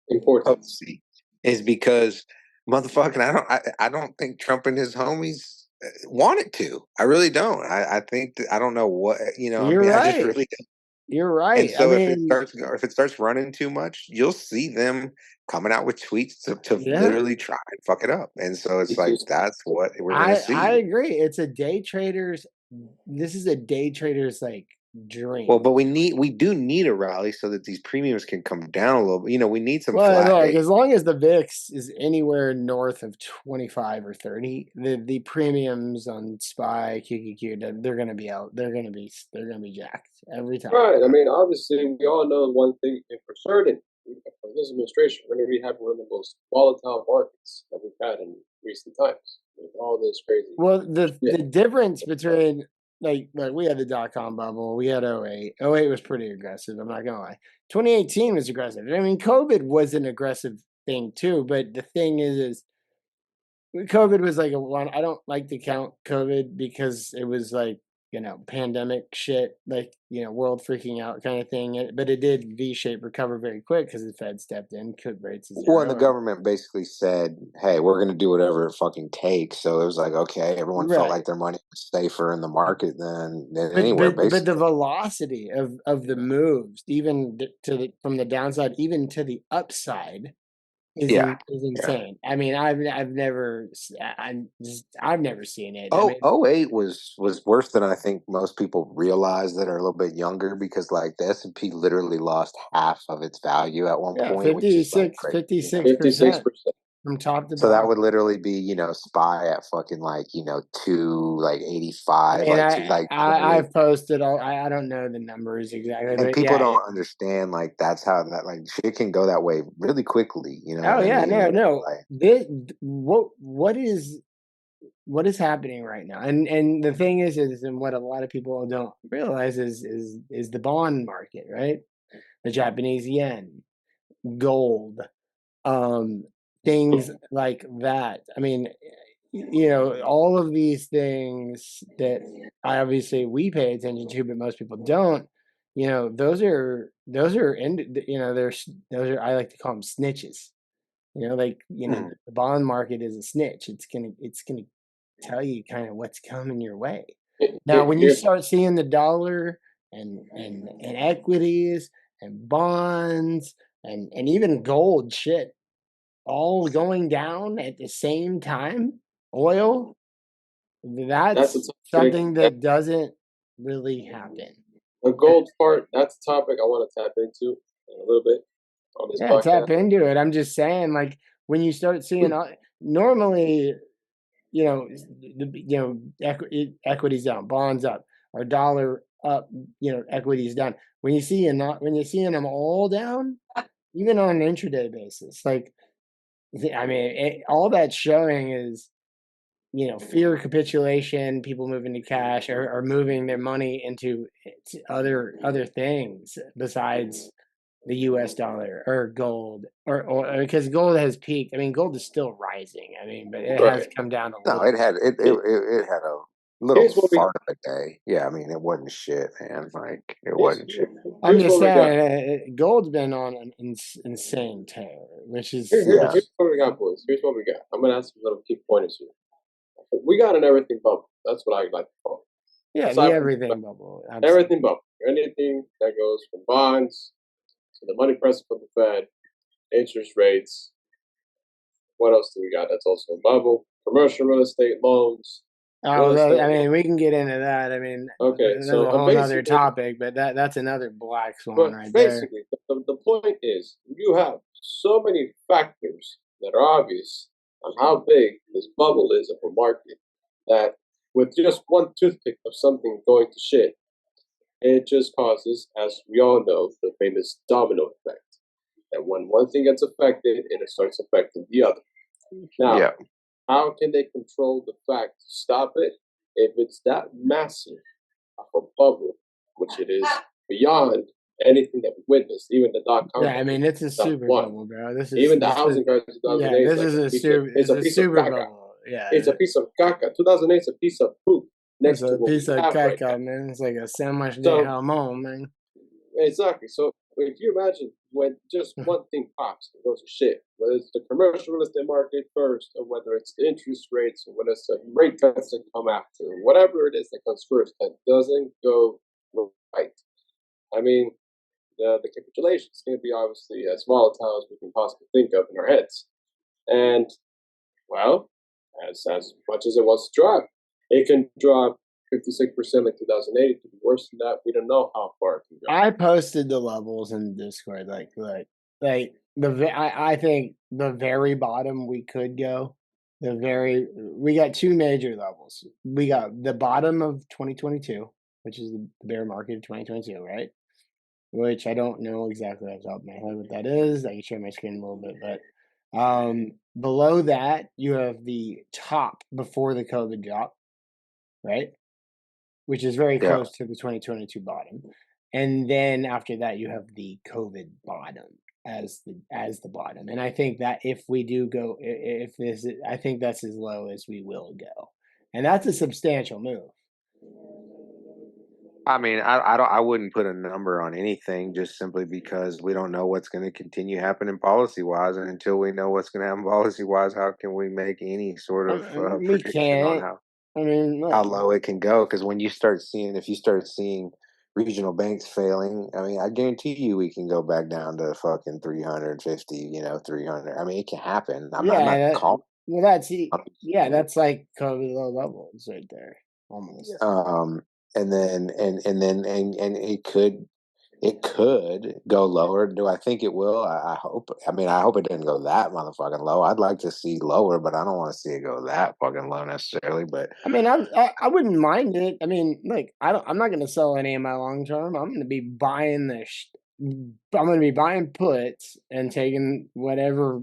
importance. potency is because motherfucking I don't think Trump and his homies wanted to. I really don't. I think that, I don't know what You're right. I just really don't. You're right. And so if it starts running too much, you'll see them coming out with tweets to literally try and fuck it up. And so it's like that's what we're gonna see. I agree. It's a day trader's. This is a day trader's like dream. Well, but we do need a rally so that these premiums can come down a little bit. We need some flat. Look, as long as the VIX is anywhere north of 25 or 30, the premiums on SPY, QQQ, they're gonna be out. They're gonna be jacked every time. Right. I mean, obviously, we all know one thing for certain. For this administration, we're going to be having one of the most volatile markets that we've had in recent times with all this crazy. Well, the difference between like we had the dot-com bubble, we had 08. 08 was pretty aggressive, I'm not gonna lie. 2018 was aggressive. I mean, COVID was an aggressive thing too, but the thing is COVID was like I don't like to count COVID because it was like, pandemic shit, like, world freaking out kind of thing. But it did V-shape recover very quick because the Fed stepped in, cut rates to 0. Well, and the government basically said, hey, we're going to do whatever it fucking takes. So it was like, okay, everyone felt like their money was safer in the market than anywhere, basically. But the velocity of the moves, even from the downside, even to the upside, is insane. I mean, I've never seen it. 08 was worse than I think most people realize that are a little bit younger, because like the S&P literally lost half of its value at one point, 56% from top to bottom. So that would literally be SPY at fucking like 285. I've posted all. I don't know the numbers exactly, and people don't understand like that's how that like shit can go that way really quickly. No. What is happening right now? And the thing is and what a lot of people don't realize is the bond market, right? The Japanese yen, gold, things like that. I mean, all of these things that we pay attention to, but most people don't. Those are I like to call them snitches. The bond market is a snitch. It's gonna tell you kind of what's coming your way. Now, when you start seeing the dollar and equities and bonds and even gold shit all going down at the same time, oil, that's something that doesn't really happen. The gold part, that's a topic I want to tap into in a little bit on this podcast. Tap into it. I'm just saying, like, when you start seeing normally, equities down, bonds up, or dollar up, equities down. When you're seeing them all down, even on an intraday basis, like, I mean, all that's showing is, fear of capitulation, people moving to cash or moving their money into other things besides the U.S. dollar or gold, or because gold has peaked. I mean, gold is still rising. I mean, but it has come down a little. No, it had a little fart of a day. Yeah, I mean, it wasn't shit, man. Like, it wasn't shit. I'm just saying, gold's been on an insane tear, which is... Here's what we got, boys. Here's what we got. I'm going to ask some little key pointers here. We got an everything bubble. That's what I like to call it. Yeah, the everything bubble. Absolutely. Everything bubble. Anything that goes from bonds So the money pressure from the Fed, interest rates. What else do we got? That's also a bubble. Commercial real estate loans. Oh, I mean, we can get into that. I mean, okay, that's so a whole other topic, but that's another black swan right basically, there. The point is, you have so many factors that are obvious on how big this bubble is of a market that with just one toothpick of something going to shit, it just causes, as we all know, the famous domino effect. That when one thing gets affected, it starts affecting the other. Now, how can they control the fact to stop it if it's that massive of a bubble, which it is beyond anything that we witnessed, even the dot-com. Yeah, I mean, it's a super bubble, bro. This is even the housing crisis of 2008. Yeah, this is a super. It's a super bubble. Yeah, it's a piece of caca. 2008 is a piece of poop next to what piece we of have caca, right man. It's like a sandwich de jamon, man. Exactly. So if you imagine when just one thing pops and goes to shit, whether it's the commercial real estate market first, or whether it's the interest rates, or whether it's the rate cuts that come after, whatever it is that comes first, that doesn't go right. I mean, the capitulation is going to be obviously as volatile as we can possibly think of in our heads. And, well, as much as it wants to drop, it can drop 56% like 2008. It could be worse than that. We don't know how far it can go. I posted the levels in Discord. I think the very bottom we could go. We got two major levels. We got the bottom of 2022, which is the bear market of 2022, right? Which I don't know exactly off the top of my head what that is. I can share my screen a little bit, but below that you have the top before the COVID drop, right? Which is very close to the 2022 bottom. And then after that, you have the COVID bottom as the bottom. And I think that if we do go, I think that's as low as we will go, and that's a substantial move. I mean, I wouldn't put a number on anything just simply because we don't know what's going to continue happening policy wise, and until we know what's going to happen policy wise, how can we make any sort of prediction on how low it can go? Because if you start seeing regional banks failing, I mean, I guarantee you we can go back down to fucking 350, 300. I mean, it can happen. I'm not calling. Well, that's like COVID low levels right there, almost. And then it could go lower. Do I think it will? I hope. I mean, I hope it doesn't go that motherfucking low. I'd like to see lower, but I don't want to see it go that fucking low necessarily. But I mean, I wouldn't mind it. I mean, like I'm not going to sell any of my long term. I'm going to be buying I'm going to be buying puts and taking whatever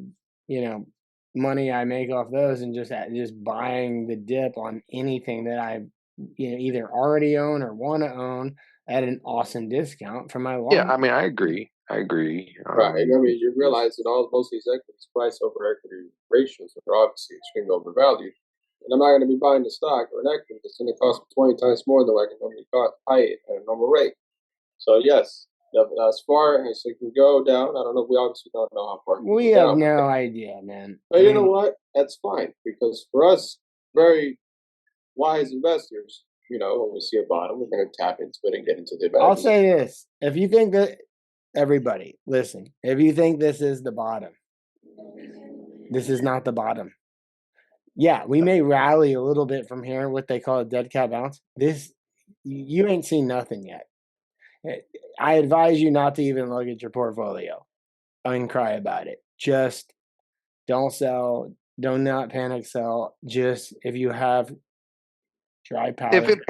money I make off those and just buying the dip on anything that I either already own or want to own at an awesome discount for my long. Yeah, I mean, I agree. Right. I mean, you realize that most of these equities, price over equity ratios, are obviously extremely overvalued. And I'm not going to be buying the stock or an equity that's going to cost me 20 times more than I can normally buy it at a normal rate. So yes, as far as it can go down, I don't know. We obviously don't know how far. We have no idea, man. But you know what? That's fine, because for us, very wise investors, when we see a bottom, we're going to tap into it and get into the. I'll say this: if you think that, everybody, listen. If you think this is the bottom, this is not the bottom. Yeah, we may rally a little bit from here, what they call a dead cat bounce. You ain't seen nothing yet. I advise you not to even look at your portfolio and cry about it. Just don't sell. Do not panic sell. Just if you have dry powder. If it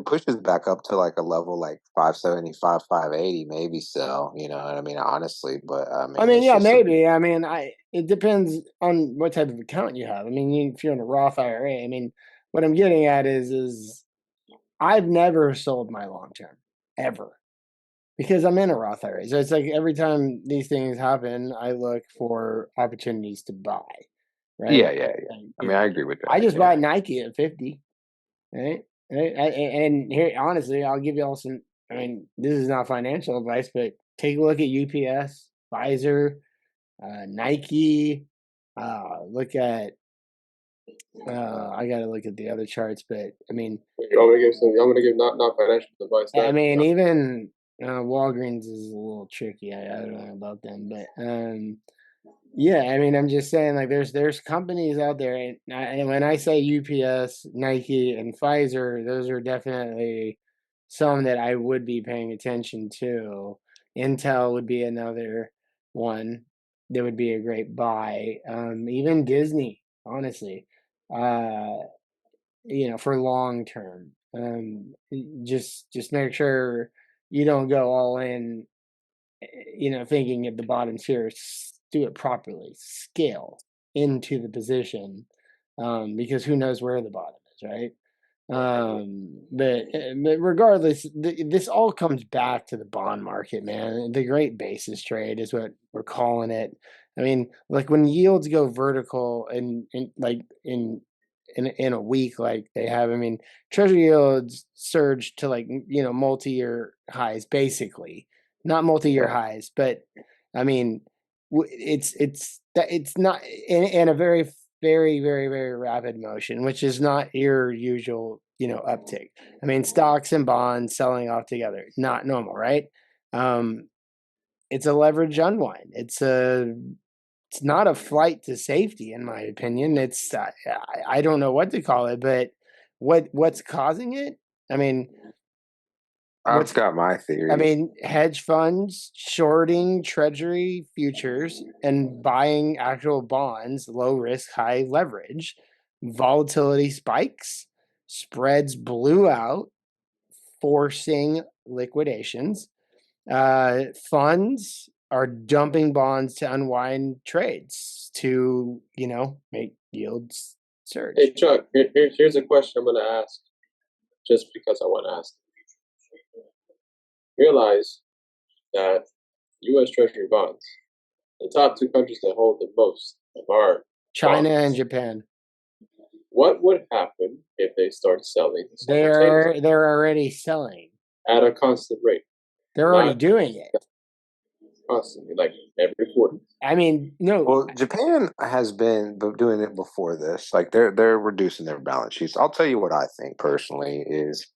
pushes back up to like a level like 575, 580, maybe sell. You know what I mean? Honestly, but I mean, yeah, maybe. I mean, it depends on what type of account you have. I mean, if you're in a Roth IRA, I mean, what I'm getting at is I've never sold my long term ever because I'm in a Roth IRA. So it's like every time these things happen, I look for opportunities to buy. Right? Yeah. I mean, I agree with that. I just bought Nike at 50. Right? And here, honestly, I'll give you all some. I mean, this is not financial advice, but take a look at UPS, Pfizer, Nike. Look at. I got to look at the other charts, but I mean, I'm going to give not financial advice. I mean, even Walgreens is a little tricky. I don't know about them, but yeah, I mean, I'm just saying, like, there's companies out there, and when I say UPS, Nike, and Pfizer, those are definitely some that I would be paying attention to. Intel would be another one that would be a great buy. Even Disney, honestly, uh, for long term. Just make sure you don't go all in, thinking at the bottom's here. Do it properly. Scale into the position, because who knows where the bottom is, right? But regardless, this all comes back to the bond market, man. The great basis trade is what we're calling it. I mean, like when yields go vertical in a week like they have. I mean, Treasury yields surged to multi-year highs, basically, not multi-year highs, but I mean, it's not in a very very, very, very rapid motion, which is not your usual, uptick. I mean, stocks and bonds selling off together, not normal, right? It's a leverage unwind. It's not a flight to safety, in my opinion. It's I don't know what to call it, but what's causing it? I mean, I've got my theory. I mean, hedge funds shorting Treasury futures and buying actual bonds, low risk, high leverage. Volatility spikes, spreads blew out, forcing liquidations. Funds are dumping bonds to unwind trades to, make yields surge. Hey, Chuck, here's a question I'm going to ask just because I want to ask. Realize that U.S. Treasury bonds, the top two countries that hold the most of our China bonds, and Japan. What would happen if they start selling? They're already selling at a constant rate. They're already doing it constantly, like every quarter. I mean, no. Well, Japan has been doing it before this. Like they're reducing their balance sheets. I'll tell you what I think personally is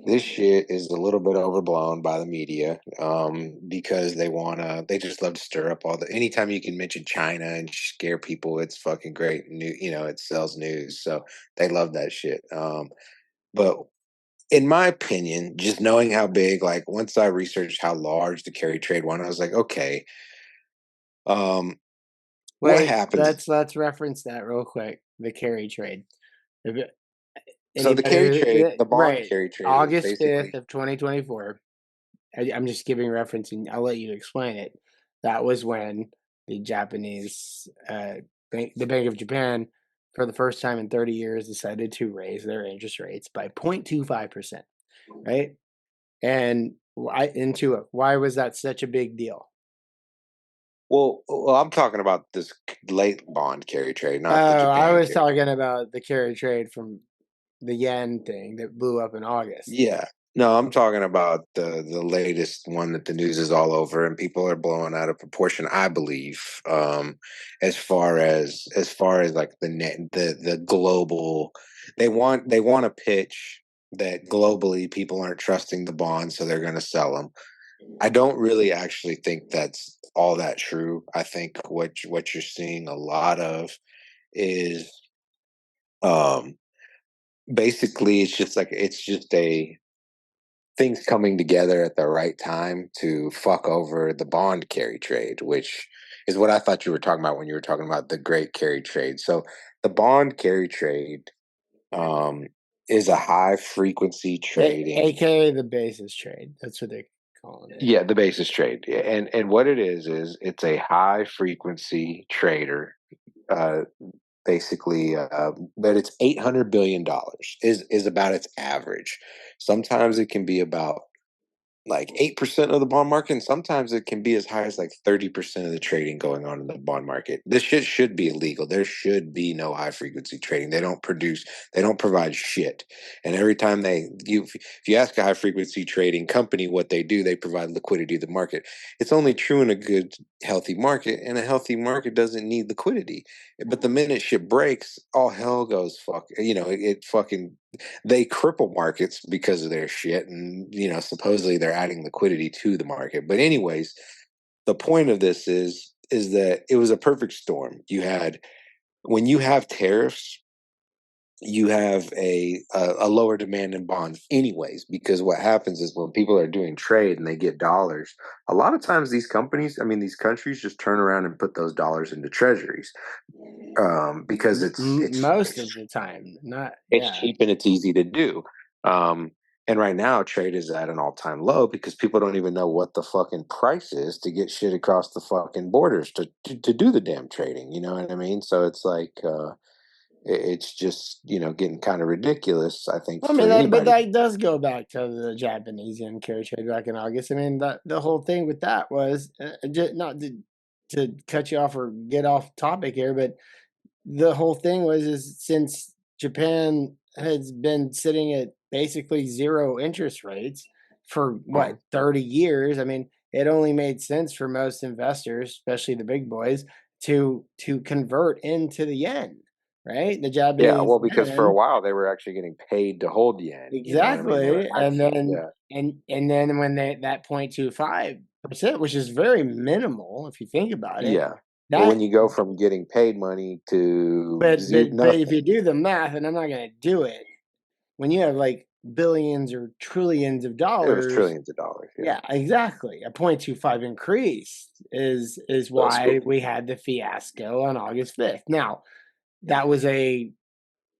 this shit is a little bit overblown by the media, because they just love to stir up anytime you can mention China and scare people, it's fucking great. It sells news. So they love that shit. But in my opinion, just knowing how big, like once I researched how large the carry trade went, I was like, okay, what happens? Let's reference that real quick. The carry trade. So the carry trade, the bond carry trade, August 5th of 2024. I'm just giving reference, and I'll let you explain it. That was when the Japanese, the Bank of Japan, for the first time in 30 years, decided to raise their interest rates by 0.25%, right? And why was that such a big deal? Well, I'm talking about this late bond carry trade, not the Japan. I was talking about the carry trade from the yen thing that blew up in August. Yeah. No, I'm talking about the latest one that the news is all over and people are blowing out of proportion, I believe. As far as like the global, they want to pitch that globally people aren't trusting the bonds, so they're going to sell them. I don't really actually think that's all that true. I think what you're seeing a lot of is basically it's just a things coming together at the right time to fuck over the bond carry trade, which is what I thought you were talking about when you were talking about the great carry trade. So the bond carry trade is a high frequency trading, aka the basis trade. That's what they calling it. Yeah, the basis trade. Yeah. And what it is it's a high frequency trader, basically, but it's $800 billion is about its average. Sometimes it can be about like 8% of the bond market, and sometimes it can be as high as like 30% of the trading going on in the bond market. This shit should be illegal. There should be no high frequency trading. They don't provide shit. And every time if you ask a high frequency trading company what they do, they provide liquidity to the market. It's only true in a good, healthy market, and a healthy market doesn't need liquidity. But the minute shit breaks, all hell goes fuck. It fucking they cripple markets because of their shit, and supposedly they're adding liquidity to the market. But anyways, the point of this is that it was a perfect storm. When you have tariffs, you have a lower demand in bonds anyways, because what happens is when people are doing trade and they get dollars, a lot of times these countries just turn around and put those dollars into treasuries, because most of the time, it's cheap and it's easy to do. And right now trade is at an all-time low because people don't even know what the fucking price is to get shit across the fucking borders to do the damn trading. You know what I mean? So it's like, it's just getting kind of ridiculous, I think. I mean, but that does go back to the Japanese yen carry trade back in August. I mean, the whole thing with that was not to cut you off or get off topic here, but the whole thing is since Japan has been sitting at basically zero interest rates for 30 years. I mean, it only made sense for most investors, especially the big boys, to convert into the yen. Right, the Japanese. Yeah, well, because for a while they were actually getting paid to hold yen. Exactly, you know what I mean? and then when that 0.25%, which is very minimal if you think about it. Yeah. But when you go from getting paid money to but if you do the math, and I'm not going to do it, when you have like billions or trillions of dollars, it was trillions of dollars. Yeah, exactly. A 0.25 increase is why we had the fiasco on August 5th. Now, that was a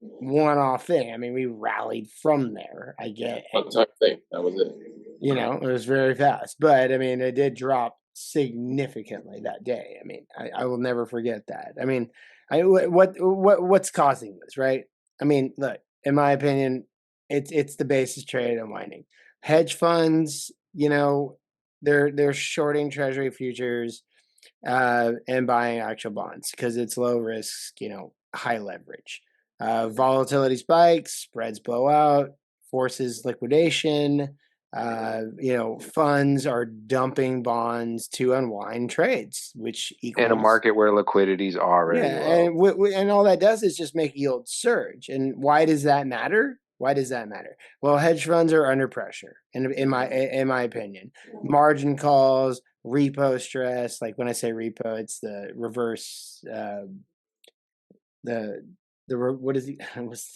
one-off thing. I mean, we rallied from there. I get it. One-time thing. That was it. It was very fast, but I mean, it did drop significantly that day. I mean, I will never forget that. I mean, what's causing this, right? I mean, look, in my opinion, it's the basis trade unwinding. Hedge funds, they're shorting Treasury futures and buying actual bonds because it's low risk, high leverage. Volatility spikes, spreads blow out, forces liquidation. Funds are dumping bonds to unwind trades, which equals in a market where liquidity is already low. and all that does is just make yields surge. And why does that matter? Well, hedge funds are under pressure, in my opinion. Margin calls, repo stress. Like when I say repo, it's the reverse. What is it?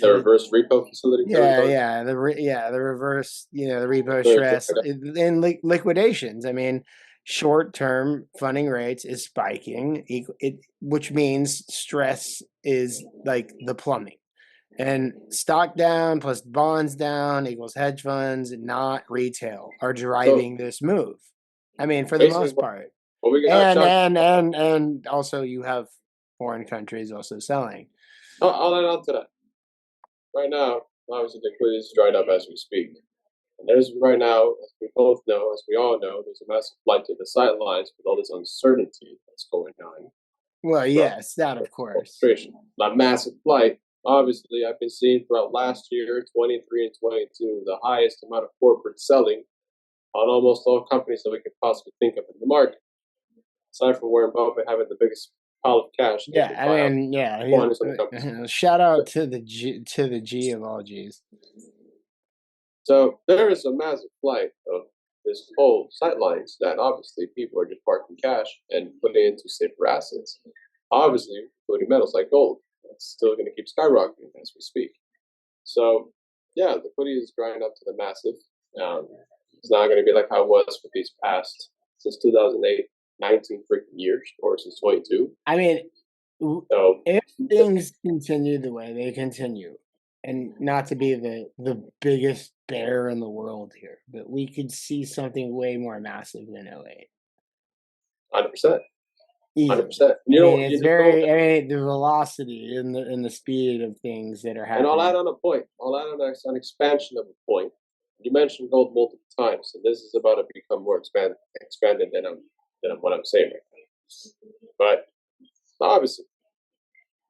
The reverse repo facility. The reverse. The repo stress in liquidations. I mean, short-term funding rates is spiking, which means stress is like the plumbing. And stock down plus bonds down equals hedge funds, not retail, are driving this move. I mean, for the most part. And also you have foreign countries also selling. I'll add on to that. Right now, obviously the liquidity is dried up as we speak. And there's right now, as we both know, as we all know, there's a massive flight to the sidelines with all this uncertainty that's going on. Well, yes, that of course. That massive flight. Obviously, I've been seeing throughout last year, 23 and 22, the highest amount of corporate selling on almost all companies that we could possibly think of in the market. Aside from Warren Buffett having the biggest pile of cash. Yeah, I mean, shout out to the G of all G's. So there is a massive flight of this whole sidelines that obviously people are just parking cash and putting into safer assets. Obviously, including metals like gold. It's still going to keep skyrocketing as we speak. So, yeah, liquidity is grinding up to the massive. It's not going to be like how it was for these past, since 2008, 19 freaking years, or since 22. I mean, if things continue the way they continue, and not to be the biggest bear in the world here, but we could see something way more massive than 08. 100%. 100%. The velocity and the speed of things that are happening. And I'll add on a point. I'll add on an expansion of a point. You mentioned gold multiple times, and this is about to become more expanded than what I'm saying right now. But obviously,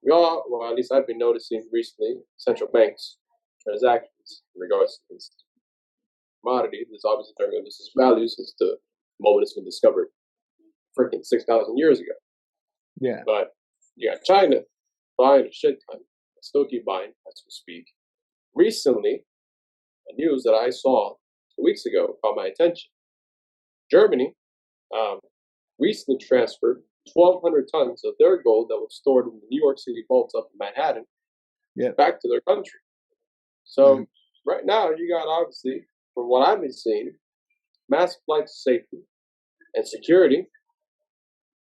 at least I've been noticing recently, central banks transactions in regards to this commodity. This obviously during this value since the moment it's been discovered, freaking 6,000 years ago. Yeah. But you got China buying a shit ton. Still keep buying as we speak. recently, a news that I saw 2 weeks ago caught my attention. Germany recently transferred 1,200 tons of their gold that was stored in the New York City vaults up in Manhattan back to their country. So right now, you got, obviously, from what I've been seeing, massive flight to safety and security,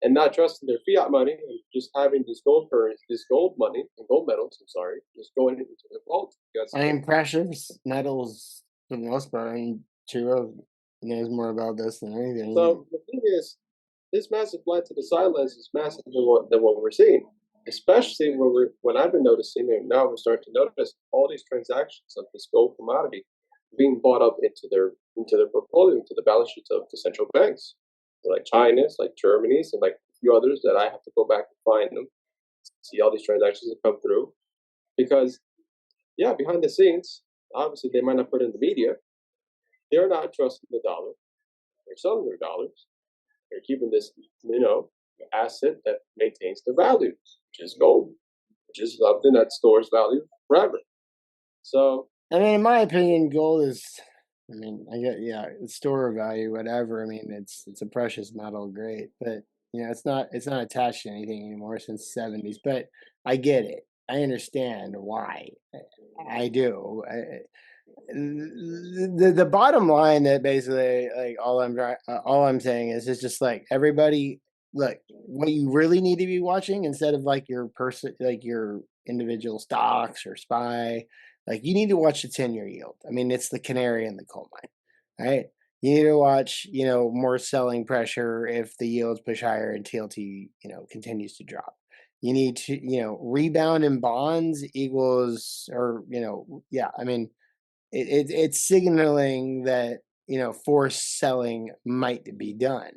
and not trusting their fiat money and just having this gold currency, this gold money and gold metals, just going into the vault. I mean, precious metals, for the most part, I mean, Chiro knows more about this than anything. So the thing is, this massive flight to the sidelines is massive than what we're seeing, especially when I've been noticing, and now we're starting to notice all these transactions of this gold commodity being bought up into their portfolio, into the balance sheets of the central banks, like China's, like Germany's, and like a few others that I have to go back and find them, see all these transactions that come through. Because, yeah, behind the scenes, obviously they might not put in the media, they're not trusting the dollar. They're selling their dollars. They're keeping this, asset that maintains the value, which is gold, which is something that stores value forever. So, I mean, in my opinion, gold is, store of value, whatever. I mean, it's a precious metal, great, but it's not attached to anything anymore since the 70s. But I get it. I understand why. I do. The bottom line that basically, like, all I'm saying is, it's just like, everybody, look, what you really need to be watching, instead of like your individual stocks or SPY, like, you need to watch the 10-year yield. I mean, it's the canary in the coal mine, right? You need to watch, more selling pressure if the yields push higher and TLT, continues to drop. You need to, rebound in bonds equals, it's signaling that, forced selling might be done,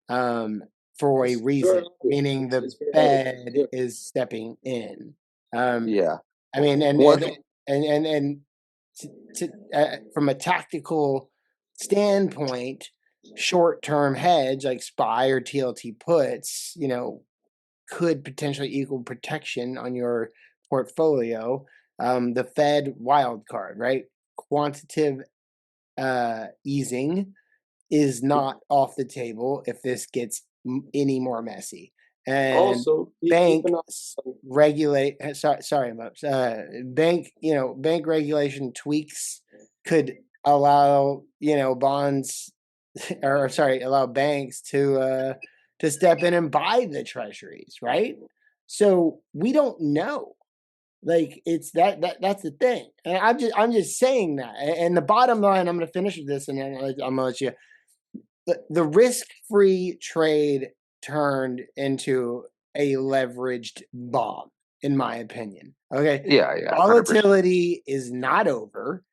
for a reason, meaning the Fed is stepping in. I mean, and from a tactical standpoint, short-term hedge like SPY or TLT puts, could potentially equal protection on your portfolio. The Fed wild card, right? Quantitative easing is not off the table if this gets any more messy. And also, bank regulate. Bank regulation tweaks could allow bonds, or allow banks to step in and buy the treasuries, right? So we don't know. Like, it's that's the thing. And I'm just saying that. And the bottom line, I'm going to finish with this, and then I'm going to let you. The risk-free trade turned into a leveraged bomb, in my opinion. Okay. Yeah. Volatility is not over.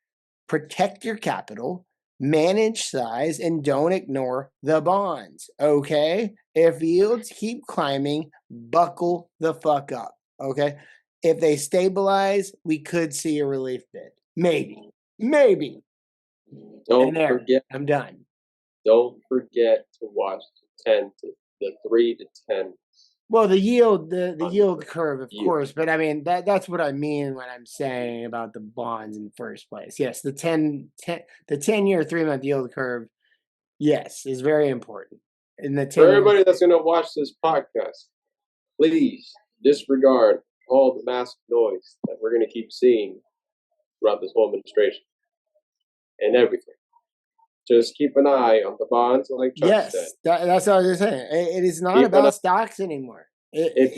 Protect your capital, manage size, and don't ignore the bonds. Okay. If yields keep climbing, buckle the fuck up. Okay. If they stabilize, we could see a relief bid. Maybe. Don't forget. I'm done. Don't forget to watch the 3 to 10. Well, the yield curve, of course, but I mean, that's what I mean when I'm saying about the bonds in the first place. Yes, the 10-year 3-month yield curve, yes, is very important. And for everybody that's going to watch this podcast, please disregard all the massive noise that we're going to keep seeing throughout this whole administration and everything. Just keep an eye on the bonds, like Chuck said. That's what I was saying. It is not about stocks anymore. It's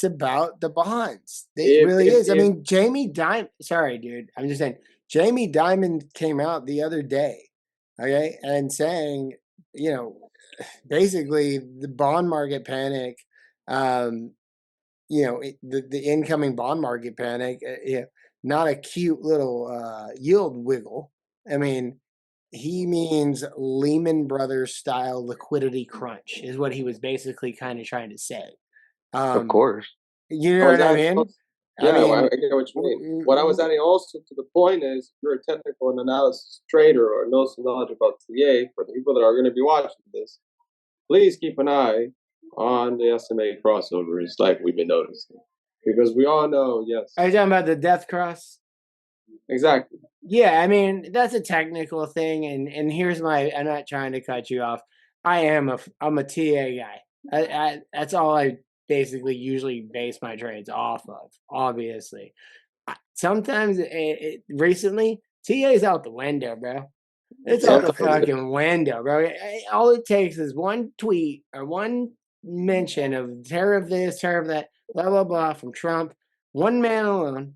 about the bonds. It really is. I mean, Jamie Dimon. Sorry, dude. I'm just saying. Jamie Dimon came out the other day, okay, and saying, basically the bond market panic, the incoming bond market panic, not a cute little yield wiggle. I mean, he means Lehman Brothers style liquidity crunch is what he was basically kind of trying to say. Of course. You know what I mean? I get what you mean. What I was adding also to the point is, if you're a technical and analysis trader or know some knowledge about TA, for the people that are going to be watching this, please keep an eye on the SMA crossovers like we've been noticing. Because we all know, yes. Are you talking about the death cross? Exactly. Yeah, I mean, that's a technical thing, and here's I'm not trying to cut you off. I'm a TA guy. That's all I basically usually base my trades off of, obviously. Sometimes recently, TA's out the window, bro. It's out the fucking window, bro. All it takes is one tweet or one mention of tariff this, tariff that, blah blah blah from Trump. One man alone,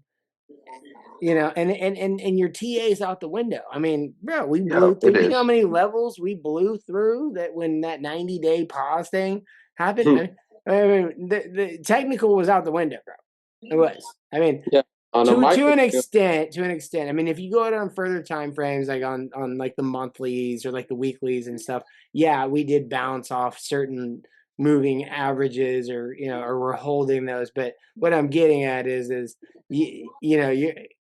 and your TA's out the window. I mean, bro, we blew through. You know how many levels we blew through that when that 90-day pause thing happened? I mean, the technical was out the window, bro. It was. I mean, yeah. To an extent. I mean, if you go out on further time frames, like on like the monthlies or like the weeklies and stuff, yeah, we did bounce off certain moving averages, or we're holding those. But what I'm getting at is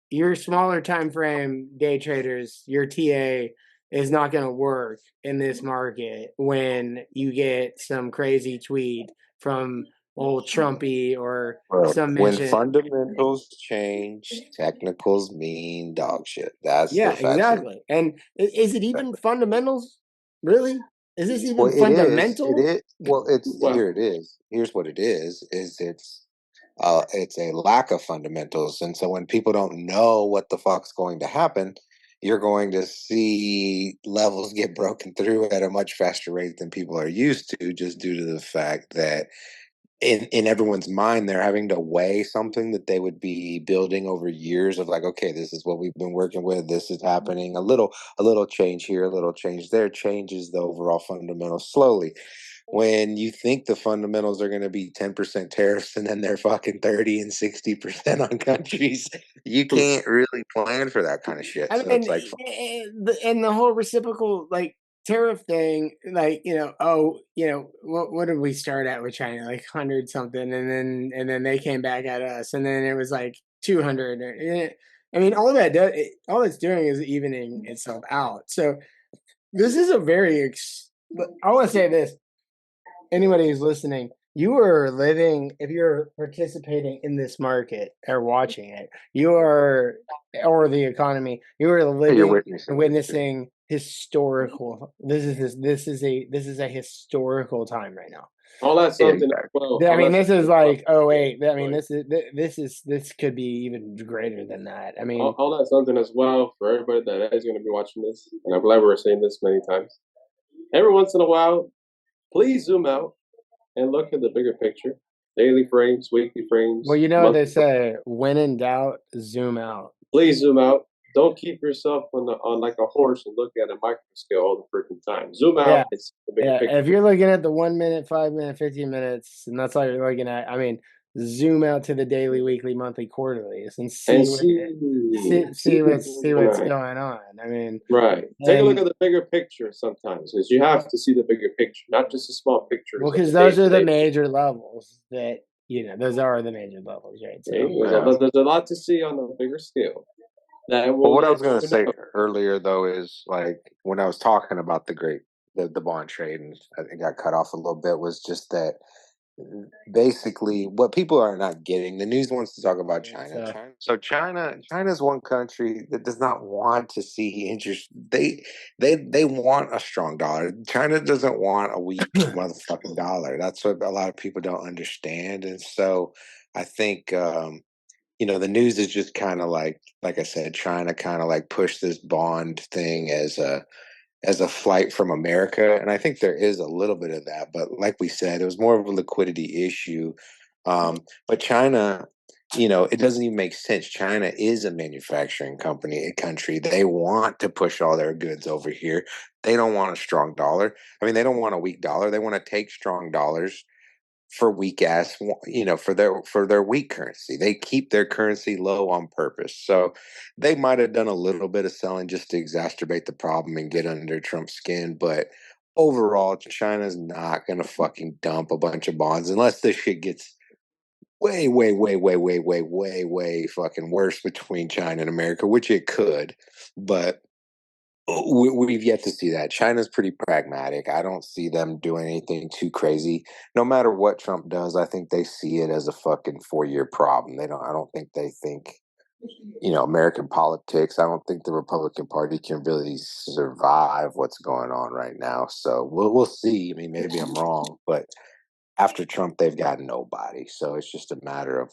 your smaller time frame day traders, your TA is not going to work in this market when you get some crazy tweet from old Trumpy or some mention. When fundamentals change, technicals mean dog shit. That's the fact. Exactly. And is it even fundamentals? Really? Is this even Well, fundamental? It is. Well, here it is. Here's what it is it's a lack of fundamentals. And so when people don't know what the fuck's going to happen, you're going to see levels get broken through at a much faster rate than people are used to, just due to the fact that in everyone's mind, they're having to weigh something that they would be building over years of like, okay, this is what we've been working with. This is happening. A little change here, a little change there changes the overall fundamentals slowly. When you think the fundamentals are going to be 10% tariffs and then they're fucking 30 and 60% on countries, you can't really plan for that kind of shit. I So mean, it's like, and the whole reciprocal tariff thing, what did we start at with China? Like 100 something, and then they came back at us, and then it was like 200. I mean, all it's doing is evening itself out. So this is a very. I want to say this. Anybody who's listening, you are living, if you're participating in this market or watching it, or the economy, you are living and witnessing historical. This is a historical time right now. All that's something. Well, I mean, this is like, oh wait, I mean, this could be even greater than that. I mean, all that's something as well for everybody that is going to be watching this, and I'm glad we're saying this many times. Every once in a while, please zoom out and look at the bigger picture. Daily frames, weekly frames. Well, you know what they say: when in doubt, zoom out. Please zoom out. Don't keep yourself on like a horse and look at a micro scale all the freaking time. Zoom out. Yeah. It's the bigger picture. If you're looking at the 1 minute, 5 minute, 15 minutes, and that's all you're looking at, I mean, zoom out to the daily, weekly, monthly, quarterlies, and see what's going on. I mean, right. Take a look at the bigger picture sometimes, because you have to see the bigger picture, not just the small picture. Well, because those are the major levels that those are the major levels, right? So there's a lot to see on the bigger scale. Well, what I was going to say earlier, though, is like when I was talking about the bond trade, and I think I got cut off a little bit, was just that basically what people are not getting. The news wants to talk about China. So China's one country that does not want to see interest. They want a strong dollar. China doesn't want a weak motherfucking dollar. That's what a lot of people don't understand. And so I think the news is just kind of like I said, trying to kind of like push this bond thing as a flight from America. And I think there is a little bit of that. But like we said, it was more of a liquidity issue. But China, it doesn't even make sense. China is a manufacturing country. They want to push all their goods over here. They don't want a strong dollar. I mean, they don't want a weak dollar. They want to take strong dollars for weak ass, for their weak currency. They keep their currency low on purpose. So they might have done a little bit of selling just to exacerbate the problem and get under Trump's skin. But overall, China's not going to fucking dump a bunch of bonds unless this shit gets way, way, way, way, way, way, way, way fucking worse between China and America, which it could. But We've yet to see that. China's pretty pragmatic. I don't see them doing anything too crazy. No matter what Trump does, I think they see it as a fucking 4-year problem. They don't. I don't think they think, American politics. I don't think the Republican Party can really survive what's going on right now. So we'll see. I mean, maybe I'm wrong, but after Trump, they've got nobody. So it's just a matter of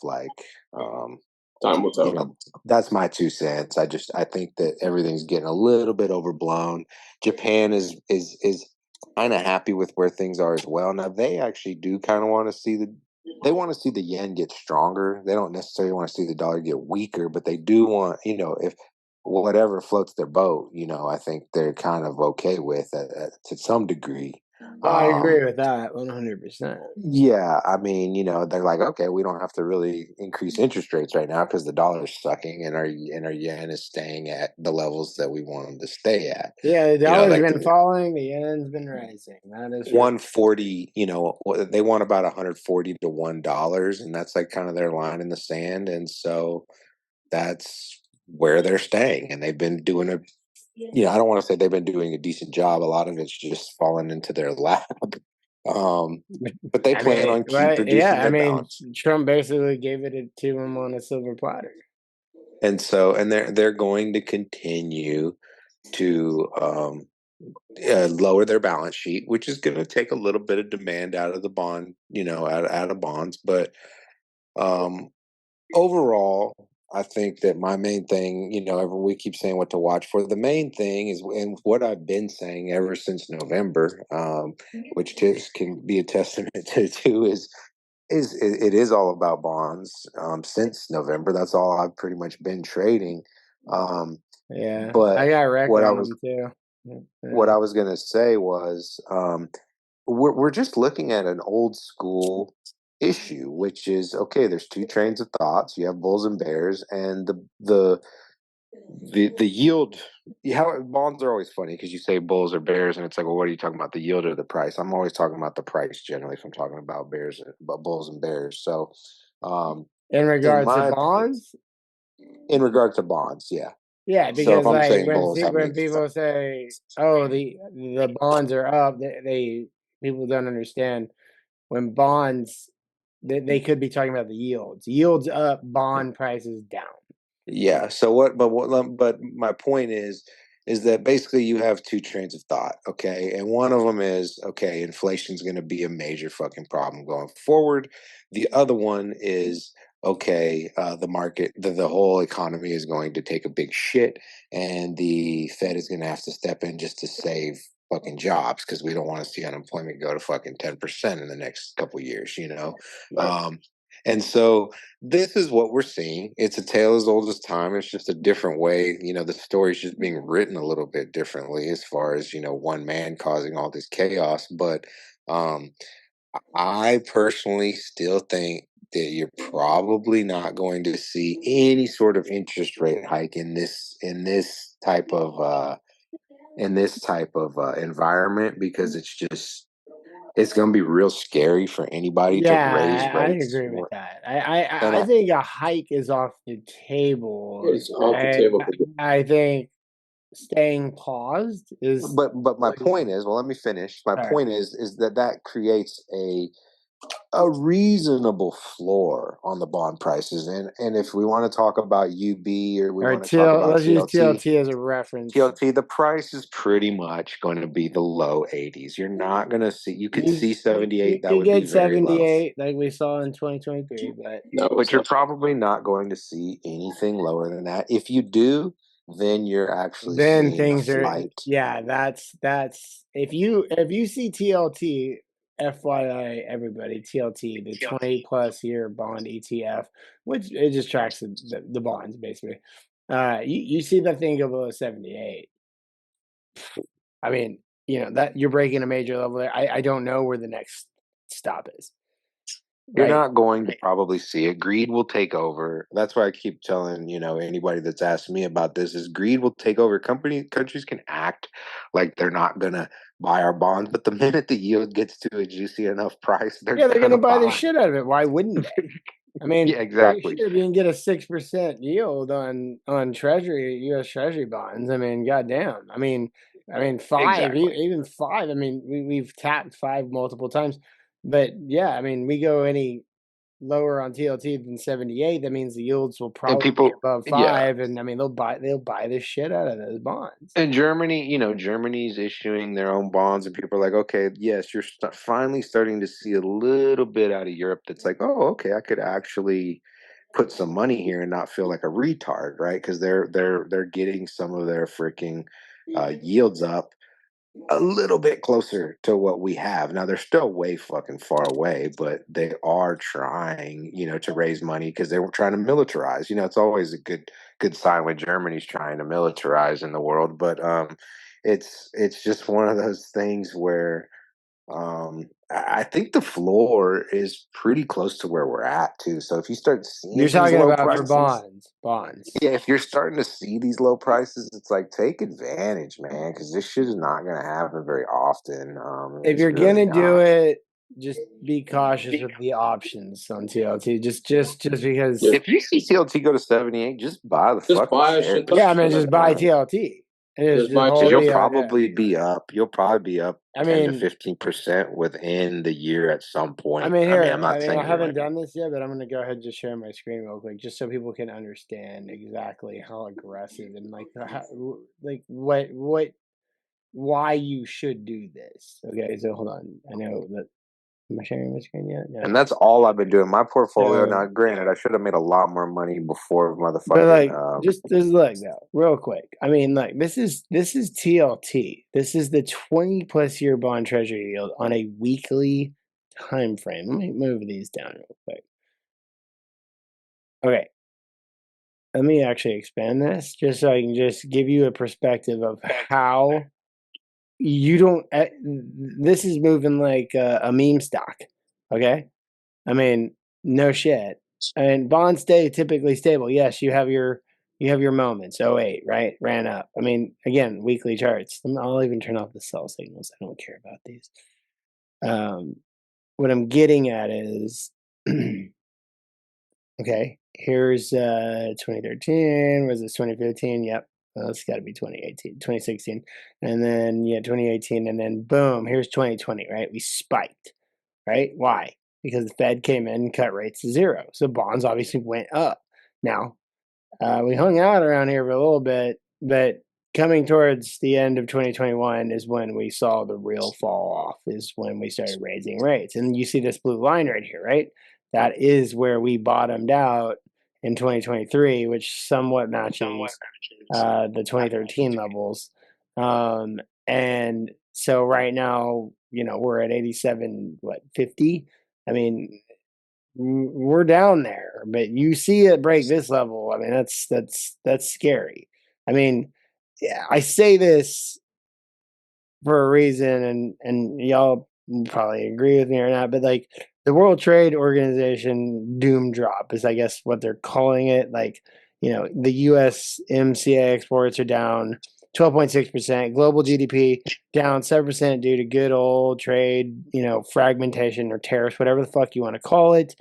Time will tell. that's my 2 cents. I think that everything's getting a little bit overblown. Japan is kind of happy with where things are as well. Now they actually do kind of want to see the yen get stronger. They don't necessarily want to see the dollar get weaker, but they do want, if whatever floats their boat, I think they're kind of okay with to some degree. I agree with that 100%. Yeah, I mean, they're like, okay, we don't have to really increase interest rates right now because the dollar's sucking and our yen is staying at the levels that we want them to stay at. Yeah, the dollar's been falling, the yen's been rising. That is 140. They want about 140 to $1, and that's like kind of their line in the sand, and so that's where they're staying, and they've been doing I don't want to say they've been doing a decent job. A lot of it's just fallen into their lap. But they plan on keep reducing their balance. Trump basically gave it to him on a silver platter. And so, and they're going to continue to lower their balance sheet, which is going to take a little bit of demand out of the bond, out of bonds. But overall, I think that my main thing, we keep saying what to watch for. The main thing is, and what I've been saying ever since November, which just can be a testament to too, is it is all about bonds. Since November, that's all I've pretty much been trading. Yeah, but I got wrecked on them too. What I was gonna say was, we're just looking at an old school issue, which is, okay, there's 2 trains of thoughts. You have bulls and bears, and the yield. How bonds are always funny because you say bulls or bears, and it's like, well, what are you talking about, the yield or the price? I'm always talking about the price generally if I'm talking about bulls and bears. So in regards to bonds, yeah, because so when people say, "Oh, the bonds are up," people don't understand when bonds. They could be talking about the yields. Yields up, bond prices down. Yeah. So but my point is that basically you have 2 trains of thought, okay? And one of them is, okay, inflation's going to be a major fucking problem going forward. The other one is, okay, the market, the whole economy is going to take a big shit, and the Fed is going to have to step in just to save fucking jobs because we don't want to see unemployment go to fucking 10% in the next couple of years, Right. And so this is what we're seeing. It's a tale as old as time. It's just a different way. The story's just being written a little bit differently as far as, one man causing all this chaos. But I personally still think that you're probably not going to see any sort of interest rate hike in this type of environment, because it's going to be real scary for anybody to raise rates. I agree with that. I think a hike is off the table. It's off the table. I think staying paused is. But my point is, well, let me finish. My point is that creates a reasonable floor on the bond prices, and if we want to talk about UB or we want to talk about let's use TLT as a reference. TLT, the price is pretty much going to be the low 80s. You're not going to see. You could see 78. That would be very 78 low, like we saw in 2023, but you're probably not going to see anything lower than that. If you do, then you're actually seeing things a flight. That's if you see TLT. FYI, everybody, TLT, the 20+ year bond ETF, which it just tracks the bonds basically. You see that thing go below 78. I mean, that you're breaking a major level there. I don't know where the next stop is. You're not going to probably see it. Greed will take over. That's why I keep telling, anybody that's asking me about this, is greed will take over. Countries can act like they're not going to buy our bonds, but the minute the yield gets to a juicy enough price, they're going to buy the shit out of it. Why wouldn't they? I mean, Yeah, exactly. sure, if you can get a 6% yield on Treasury, U.S. Treasury bonds. I mean, goddamn. I mean, 5, Exactly. even 5. I mean, we've tapped 5 multiple times, but yeah, I mean, we go any lower on TLT than 78. That means the yields will And probably be people, above yeah. 5, and I mean, they'll buy the shit out of those bonds. And Germany, Germany's issuing their own bonds, and people are like, okay, yes, you're finally starting to see a little bit out of Europe that's like, oh, okay, I could actually put some money here and not feel like a retard, right? Because they're getting some of their freaking yields up a little bit closer to what we have. Now they're still way fucking far away, but they are trying, to raise money because they were trying to militarize. It's always a good sign when Germany's trying to militarize in the world, but it's just one of those things where I think the floor is pretty close to where we're at too. So if you start seeing You're these talking low about for prices, bonds. yeah, if you're starting to see these low prices, it's like take advantage, man, because this shit is not going to happen very often. If It's you're really gonna do not. it, just be cautious with the options on TLT. Just because. Yeah. If you see TLT go to 78, just buy the Just fucking buy a shares. shit ton. Yeah, I mean, just buy TLT. Just buy hold Because TLT. you'll the probably be up. You'll probably be up I 10 to mean, 15% within the year at some point. here, I'm not saying I you're haven't right. done this yet, but I'm gonna go ahead and just share my screen real quick, just so people can understand exactly how aggressive and why you should do this. Okay, so hold on. I know that. Am I sharing my screen yet? No. And that's all I've been doing. My portfolio, So, now granted, I should have made a lot more money before but motherfucking. just look though, real quick. I mean, this is TLT. This is the 20+ year bond treasury yield on a weekly time frame. Let me move these down real quick. Okay, let me actually expand this just so I can just give you a perspective of how you don't. This is moving like a meme stock. Okay, I mean, no shit. And bonds stay typically stable. Yes, you have your moments. Oh wait, right, ran up. I mean, again, weekly charts. I'll even turn off the sell signals. I don't care about these. What I'm getting at is, okay, here's 2013. Was this 2015? Yep. It's got to be 2018, 2016. And then, 2018. And then, boom, here's 2020, right? We spiked, right? Why? Because the Fed came in and cut rates to 0. So bonds obviously went up. Now, we hung out around here for a little bit, but coming towards the end of 2021 is when we saw the real fall off, is when we started raising rates. And you see this blue line right here, right? That is where we bottomed out in 2023, which somewhat matches the 2013 levels. And so right now, we're at 87, 50? I mean, we're down there, but you see it break this level. I mean, that's scary. I mean, yeah, I say this for a reason, and y'all probably agree with me or not, but the World Trade Organization doom drop is, I guess, what they're calling it. The U.S. MCA exports are down 12.6%. Global GDP down 7% due to good old trade, fragmentation or tariffs, whatever the fuck you want to call it.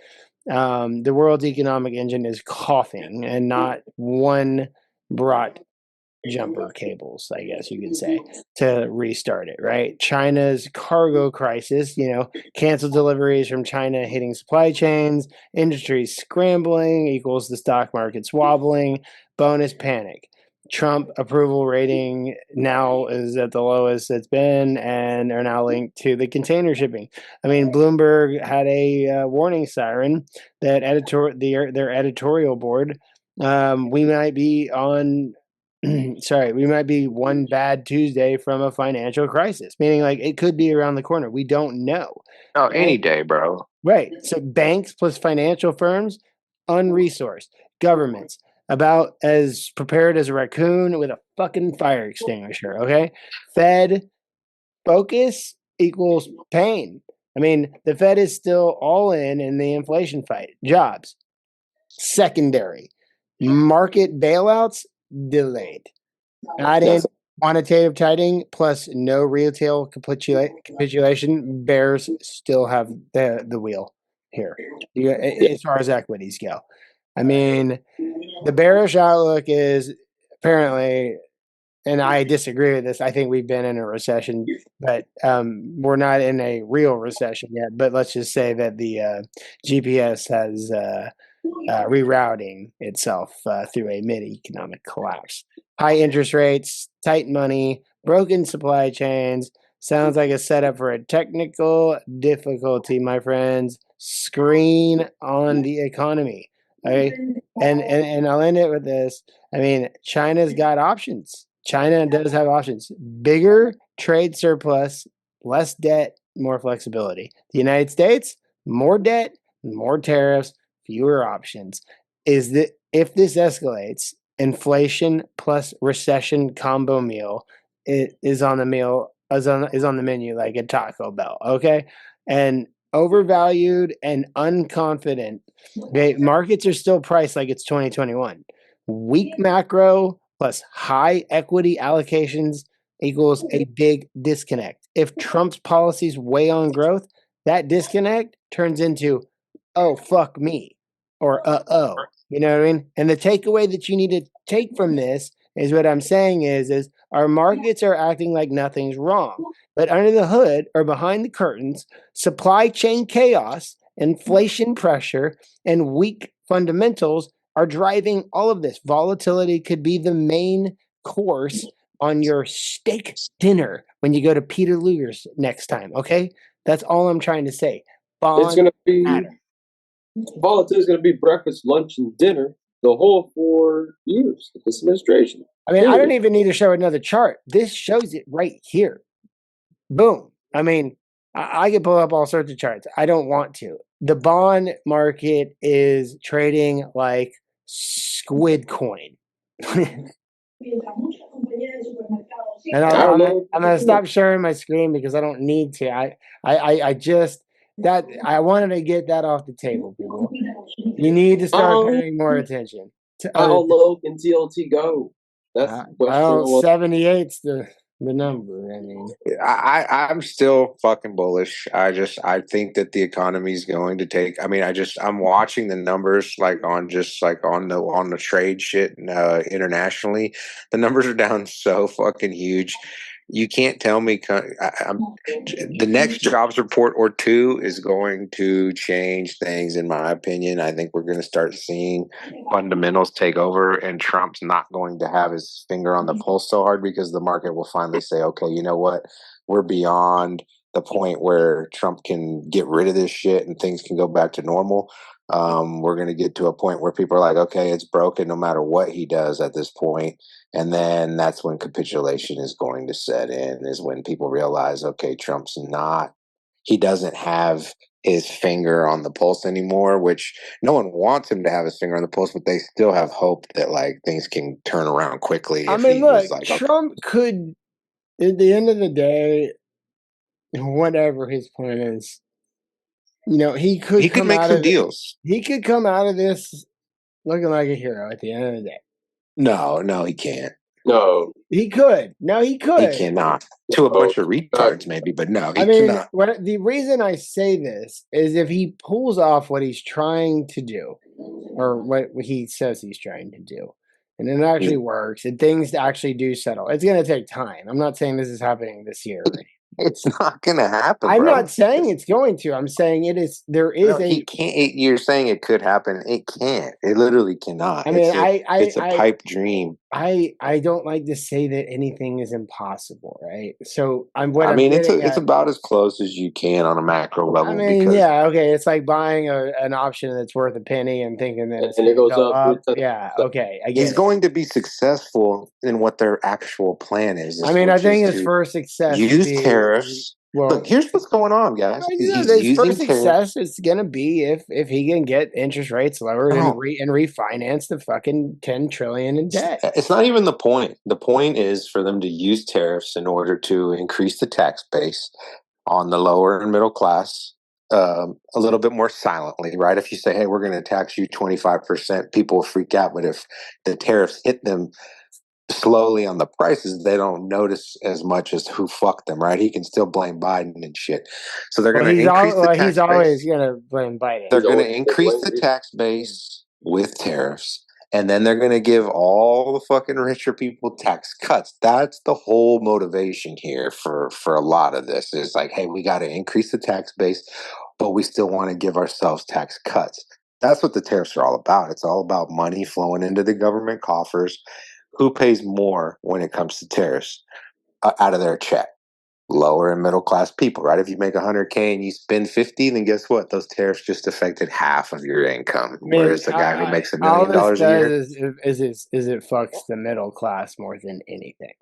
The world's economic engine is coughing, and not one brought jumper cables, I guess you could say, to restart it, right? China's cargo crisis, canceled deliveries from China hitting supply chains, industry scrambling equals the stock market's wobbling, bonus panic. Trump approval rating now is at the lowest it's been and are now linked to the container shipping. I mean, Bloomberg had a warning siren that their editorial board, we might be on we might be one bad Tuesday from a financial crisis, meaning it could be around the corner. We don't know. Oh, any day, bro. Right. So banks plus financial firms, unresourced. Governments, about as prepared as a raccoon with a fucking fire extinguisher. Okay. Fed focus equals pain. I mean, the Fed is still all in the inflation fight. Jobs, secondary. Market bailouts, delayed. Add in quantitative tightening plus no retail capitulation. Bears still have the wheel here. as far as equities go. I mean, the bearish outlook is apparently, and I disagree with this. I think we've been in a recession, but we're not in a real recession yet. But let's just say that the GPS has rerouting itself through a mid-economic collapse. High interest rates, tight money, broken supply chains. Sounds like a setup for a technical difficulty, my friends. Screen on the economy. Okay. And I'll end it with this. I mean, China's got options. China does have options. Bigger trade surplus, less debt, more flexibility. The United States, more debt, more tariffs, fewer options. Is that if this escalates, inflation plus recession combo meal is on the menu like a Taco Bell, okay? And overvalued and unconfident. Okay, markets are still priced like it's 2021. Weak macro plus high equity allocations equals a big disconnect. If Trump's policies weigh on growth, that disconnect turns into, oh, fuck me, or oh. You know what I mean? And the takeaway that you need to take from this is what I'm saying is our markets are acting like nothing's wrong. But under the hood or behind the curtains, supply chain chaos, inflation pressure, and weak fundamentals are driving all of this. Volatility could be the main course on your steak dinner when you go to Peter Luger's next time, okay? That's all I'm trying to say. It's going to be volatility is going to be breakfast, lunch, and dinner the whole 4 years of this administration. I mean, I don't even need to show another chart. This shows it right here. Boom. I mean, I could pull up all sorts of charts. I don't want to. The bond market is trading like squid coin. And I'm going to stop sharing my screen because I don't need to. I just, that, I wanted to get that off the table, people. You need to start paying more attention. How low can TLT go? That's the question. 78's the number. I mean, I'm still fucking bullish. I think that the economy is going to take. I mean, I'm watching the numbers like on the trade shit internationally. The numbers are down so fucking huge. You can't tell me the next jobs report or two is going to change things, in my opinion. I think we're going to start seeing fundamentals take over, and Trump's not going to have his finger on the pulse so hard because the market will finally say, okay, you know what? We're beyond the point where Trump can get rid of this shit and things can go back to normal. We're going to get to a point where people are like, okay, it's broken no matter what he does at this point. And then that's when capitulation is going to set in, is when people realize, okay, he doesn't have his finger on the pulse anymore, which no one wants him to have his finger on the pulse, but they still have hope that like things can turn around quickly. I mean, look, Trump could, at the end of the day, whatever his plan is, you know, he could make some deals. He could come out of this looking like a hero at the end of the day. No, he can't. No, he could. No, he could. He cannot. To a bunch of retards, maybe, but no, he cannot. The reason I say this is if he pulls off what he's trying to do, or what he says he's trying to do, and it actually works, and things actually do settle. It's going to take time. I'm not saying this is happening this year. It's not going to happen. I'm not saying it's going to. I'm saying it is. There is He can't. You're saying it could happen. It can't. It literally cannot. I mean, it's a pipe dream. I don't like to say that anything is impossible, right? So it's about as close as you can on a macro level. I mean, yeah, okay. It's like buying an option that's worth a penny and thinking that it goes up. Yeah, okay. I guess he's going to be successful in what their actual plan is. I mean, I think his first success use tariffs. Well, look, here's what's going on, guys. His first success is going to be if he can get interest rates lowered and refinance the fucking $10 trillion in debt. It's not even the point. The point is for them to use tariffs in order to increase the tax base on the lower and middle class a little bit more silently, right? If you say, hey, we're going to tax you 25%, people will freak out. But if the tariffs hit them slowly on the prices, they don't notice as much as who fucked them, right? He can still blame Biden and shit. So they're going to increase the tax he's always base. going to blame Biden. They're going to increase the tax base with tariffs. And then they're going to give all the fucking richer people tax cuts. That's the whole motivation here for a lot of this is like, hey, we got to increase the tax base, but we still want to give ourselves tax cuts. That's what the tariffs are all about. It's all about money flowing into the government coffers. Who pays more when it comes to tariffs out of their check? Lower and middle class people, right? If you make $100K and you spend 50, then guess what? Those tariffs just affected half of your income. Whereas the guy who makes $1 million a year, is it fucks the middle class more than anything.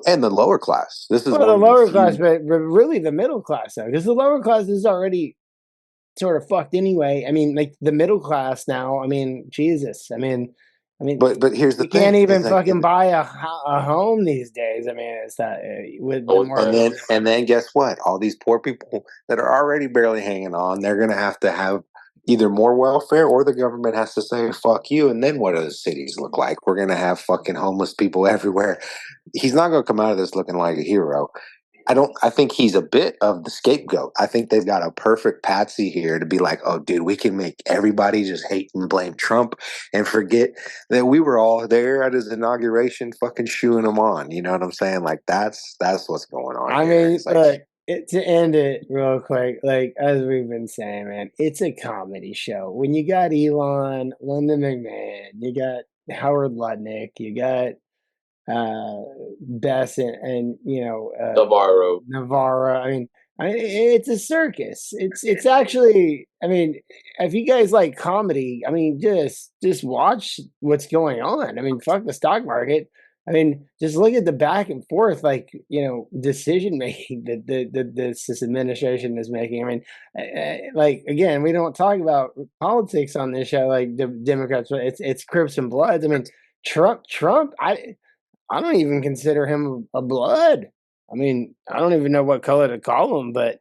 And the lower class. This is the lower class, but really the middle class though, because the lower class is already sort of fucked anyway. I mean, like the middle class now. I mean, Jesus. I mean, but here's the you thing: can't even fucking buy a home these days. I mean, it's that with the more. And then guess what? All these poor people that are already barely hanging on, they're going to have either more welfare or the government has to say fuck you. And then what do the cities look like? We're going to have fucking homeless people everywhere. He's not going to come out of this looking like a hero. I think he's a bit of the scapegoat. I think they've got a perfect patsy here to be like, oh, dude, we can make everybody just hate and blame Trump and forget that we were all there at his inauguration fucking shooing him on. You know what I'm saying? Like, that's what's going on I here. mean, look, to end it real quick, like, as we've been saying, man, it's a comedy show. When you got Elon, Lyndon McMahon, you got Howard Lutnick, you got Bess and Navarro. I mean, it's a circus. It's actually. I mean, if you guys like comedy, I mean, just watch what's going on. I mean, fuck the stock market. I mean, just look at the back and forth, like decision making that this administration is making. I mean, like again, we don't talk about politics on this show, like the Democrats. But it's Crips and Bloods. I mean, Trump. I don't even consider him a blood. I mean, I don't even know what color to call him, but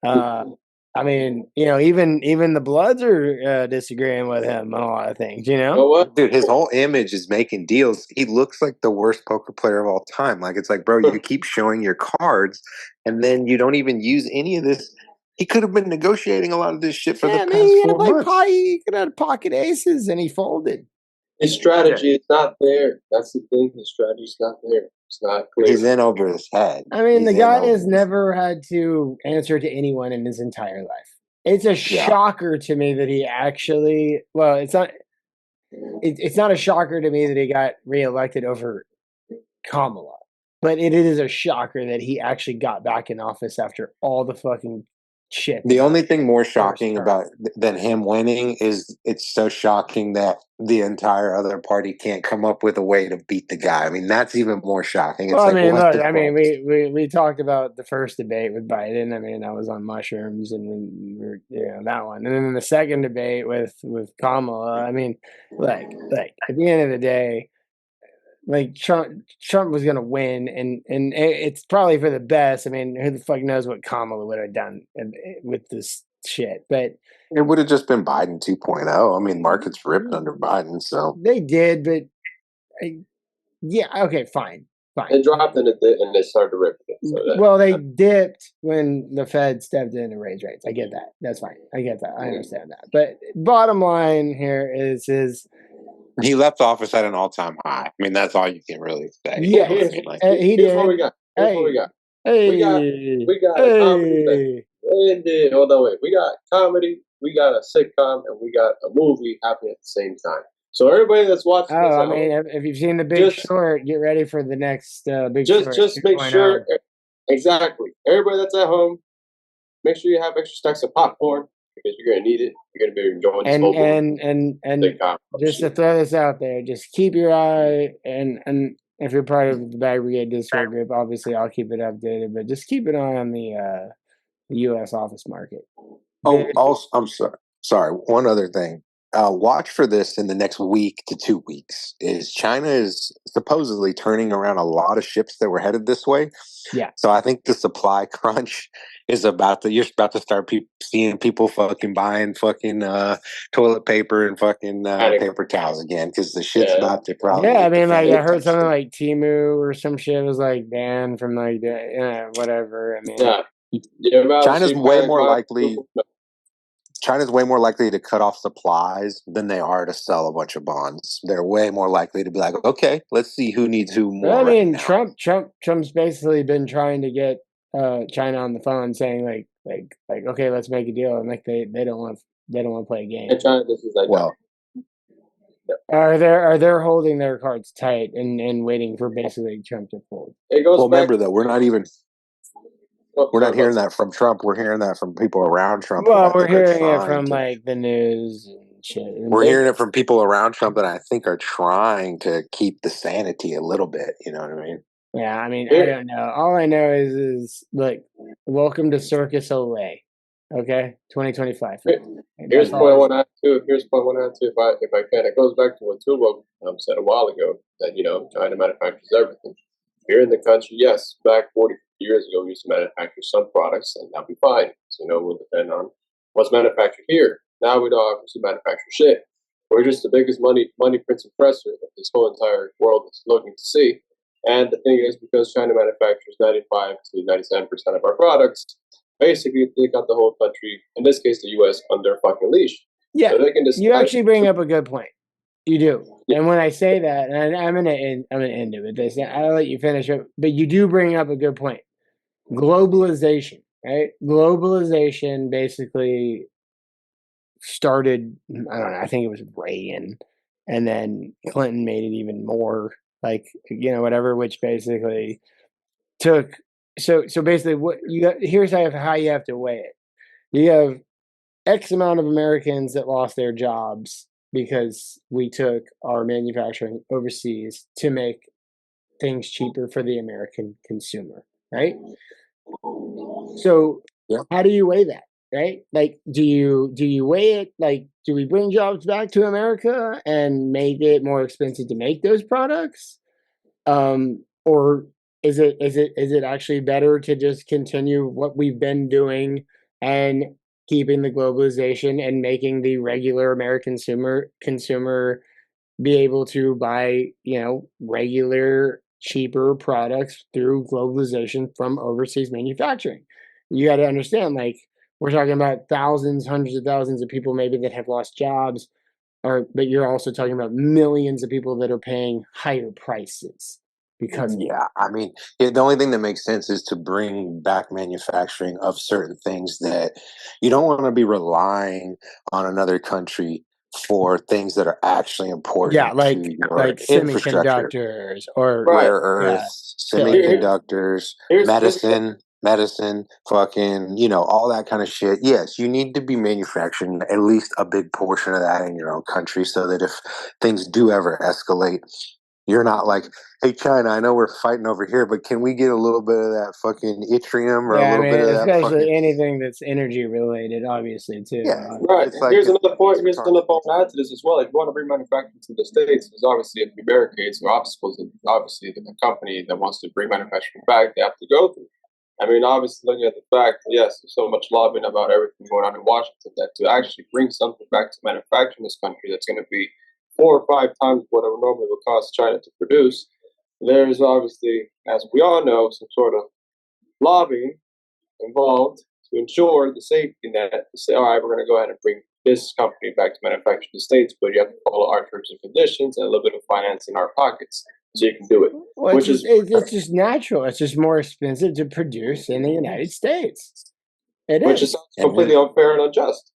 I mean, even the Bloods are disagreeing with him on a lot of things. You know, what, dude? His whole image is making deals. He looks like the worst poker player of all time. Like it's like, bro, you keep showing your cards, and then you don't even use any of this. He could have been negotiating a lot of this shit for the past 4 months. He could have pocket aces, and he folded. His strategy is not there. That's the thing. His strategy's not there. It's not clear. He's in over his head. I mean, the guy has never had to answer to anyone in his entire life. It's a shocker to me that he actually. Well, it's not. It's not a shocker to me that he got reelected over Kamala, but it is a shocker that he actually got back in office after all the fucking shit. The only thing more shocking than him winning is it's so shocking that the entire other party can't come up with a way to beat the guy. I mean, that's even more shocking. It's we talked about the first debate with Biden. I mean, I was on mushrooms and we were, that one. And then the second debate with Kamala, I mean, like at the end of the day, like Trump was going to win, and it's probably for the best. I mean, who the fuck knows what Kamala would have done with this shit? But it would have just been Biden 2.0. I mean, markets ripped under Biden, so they did. But okay, fine. They dropped and they started to rip it. So they dipped when the Fed stepped in and raised rates. I get that. That's fine. I get that. I understand that. But bottom line here is he left office at an all-time high. I mean, that's all you can really say. Yeah, he did. What we got. Here's what we got. We got a comedy. Hold on, wait. We got comedy. We got a sitcom, and we got a movie happening at the same time. So everybody that's watching, I mean, if you've seen The Big Short, get ready for the next Big Short. Just make sure. Exactly. Everybody that's at home, make sure you have extra stacks of popcorn, because you're going to need it. You're going to be enjoying this and just to throw this out there, just keep your eye, and if you're part of the Bag Brigade Discord group, obviously I'll keep it updated, but just keep an eye on the U.S. office market. Oh, also, I'm sorry. One other thing. watch for this in the next week to 2 weeks. Is China is supposedly turning around a lot of ships that were headed this way. Yeah. So I think the supply crunch is about to. You're about to start seeing people fucking buying fucking toilet paper and fucking paper towels again because the shit's about to probably. Yeah, I mean, like I heard something like Temu or some shit was like banned from like whatever. I mean, China's way more likely. China's way more likely to cut off supplies than they are to sell a bunch of bonds. They're way more likely to be like, okay, let's see who needs who more. I mean, right Trump's basically been trying to get China on the phone, saying like okay, let's make a deal, and like they don't want to play a game. And China, this is like are they holding their cards tight and waiting for basically Trump to fold? It goes. Well, remember though, we're not hearing that from Trump. We're hearing that from people around Trump. Well, we're hearing it from like the news and shit. We're hearing it from people around Trump that I think are trying to keep the sanity a little bit. You know what I mean? Yeah, I mean, I don't know. All I know is look, welcome to Circus Olay. Okay, 2025. Here's the point I want to add too. If I can. It goes back to what TooWoke said a while ago, that China manufactures everything. Here in the country, yes, back 40 years ago, we used to manufacture some products, and that'll be fine. So, we'll depend on what's manufactured here. Now we don't obviously manufacture shit. We're just the biggest money printing presser that this whole entire world is looking to see. And the thing is, because China manufactures 95 to 97% of our products, basically they got the whole country, in this case the U.S., on their fucking leash. Yeah, so they can you actually bring up a good point. You do. Yeah. And when I say that, and I'm gonna end it with this. I'll let you finish it, but you do bring up a good point. Globalization, right? Globalization basically started, I don't know, I think it was Reagan, and then Clinton made it even more like, whatever, which basically took, so basically what you got, here's how you have to weigh it. You have X amount of Americans that lost their jobs because we took our manufacturing overseas to make things cheaper for the American consumer, right? So how do you weigh that, right? Like, do you weigh it like, do we bring jobs back to America and make it more expensive to make those products, or is it actually better to just continue what we've been doing and keeping the globalization and making the regular American consumer be able to buy, regular, cheaper products through globalization from overseas manufacturing? You got to understand, like, we're talking about thousands, hundreds of thousands of people maybe that have lost jobs, but you're also talking about millions of people that are paying higher prices. Because I mean, the only thing that makes sense is to bring back manufacturing of certain things that you don't want to be relying on another country for things that are actually important. Yeah, like semiconductors or rare earths, semiconductors, medicine, fucking, all that kind of shit. Yes, you need to be manufacturing at least a big portion of that in your own country so that if things do ever escalate, you're not like, hey, China, I know we're fighting over here, but can we get a little bit of that fucking yttrium or a little bit of that especially anything that's energy related, obviously, too. Yeah, right. Here's another point. Here's another point to add to this as well. If you want to bring manufacturing to the States, there's obviously a few barricades or obstacles that obviously the company that wants to bring manufacturing back, they have to go through. I mean, obviously, looking at the fact, yes, there's so much lobbying about everything going on in Washington that to actually bring something back to manufacture in this country that's going to be 4 or 5 times what it normally would cost China to produce, there's obviously, as we all know, some sort of lobbying involved to ensure the safety net to say, all right, we're going to go ahead and bring this company back to manufacture in the States, but you have to follow our terms and conditions and a little bit of finance in our pockets so you can do it. Well, it's just natural. It's just more expensive to produce in the United States. Which is completely unfair and unjust.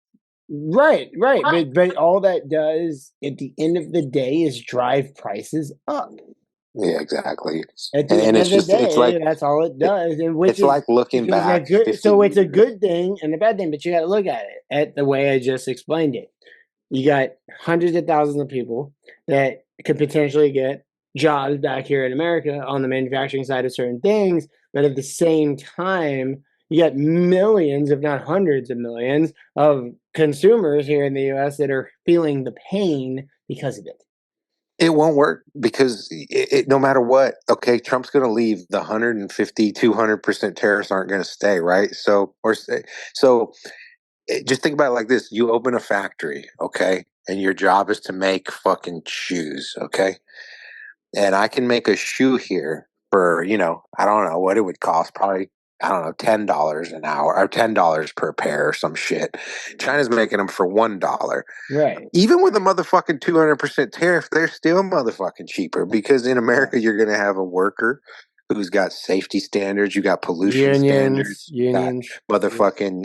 Right. But all that does at the end of the day is drive prices up. Yeah, exactly. At the end of the day, it's like, that's all it does. And which it's like looking back. So it's a good thing and a bad thing, but you got to look at it at the way I just explained it. You got hundreds of thousands of people that could potentially get jobs back here in America on the manufacturing side of certain things, but at the same time, you got millions, if not hundreds of millions, of consumers here in the U.S. that are feeling the pain because of it. It won't work because no matter what, okay, Trump's going to leave. The 150, 200% tariffs aren't going to stay, right? So just think about it like this. You open a factory, okay, and your job is to make fucking shoes, okay? And I can make a shoe here for, I don't know what it would cost, probably, I don't know, $10 an hour or $10 per pair or some shit. China's making them for $1. Right. Even with a motherfucking 200% tariff, they're still motherfucking cheaper because in America, you're going to have a worker who's got safety standards, you got pollution standards, you got motherfucking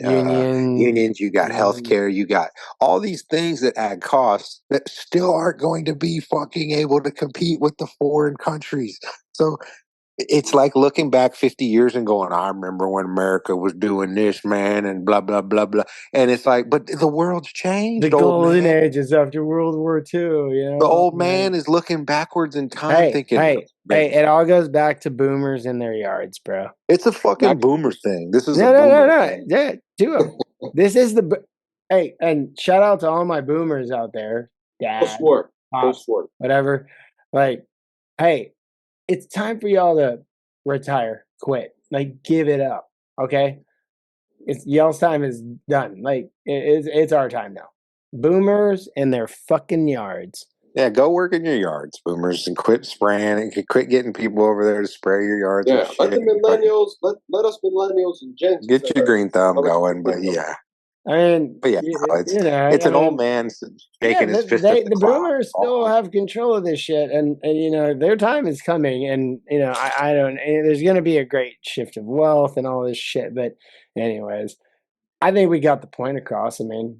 unions, you got healthcare, you got all these things that add costs that still aren't going to be fucking able to compete with the foreign countries. So it's like looking back 50 years and going, I remember when America was doing this, man, and blah, blah, blah, blah. And it's like, but the world's changed. The golden ages after World War II, The old man is looking backwards in time thinking, hey, it all goes back to boomers in their yards, bro. It's a fucking boomer thing. This is no. Yeah, do them. This is hey, and shout out to all my boomers out there. Dad, pops, whatever. Like, hey, it's time for y'all to retire, quit, like give it up, okay? Y'all's time is done. Like it's our time now. Boomers in their fucking yards. Yeah, go work in your yards, boomers, and quit spraying and quit getting people over there to spray your yards. Yeah, let the millennials, let us millennials and Gen get your green thumb going. But yeah, I mean, but yeah, it's an old man shaking his fist at the boomers still have control of this shit, and their time is coming, and I don't. There's going to be a great shift of wealth and all this shit, but anyways, I think we got the point across. I mean,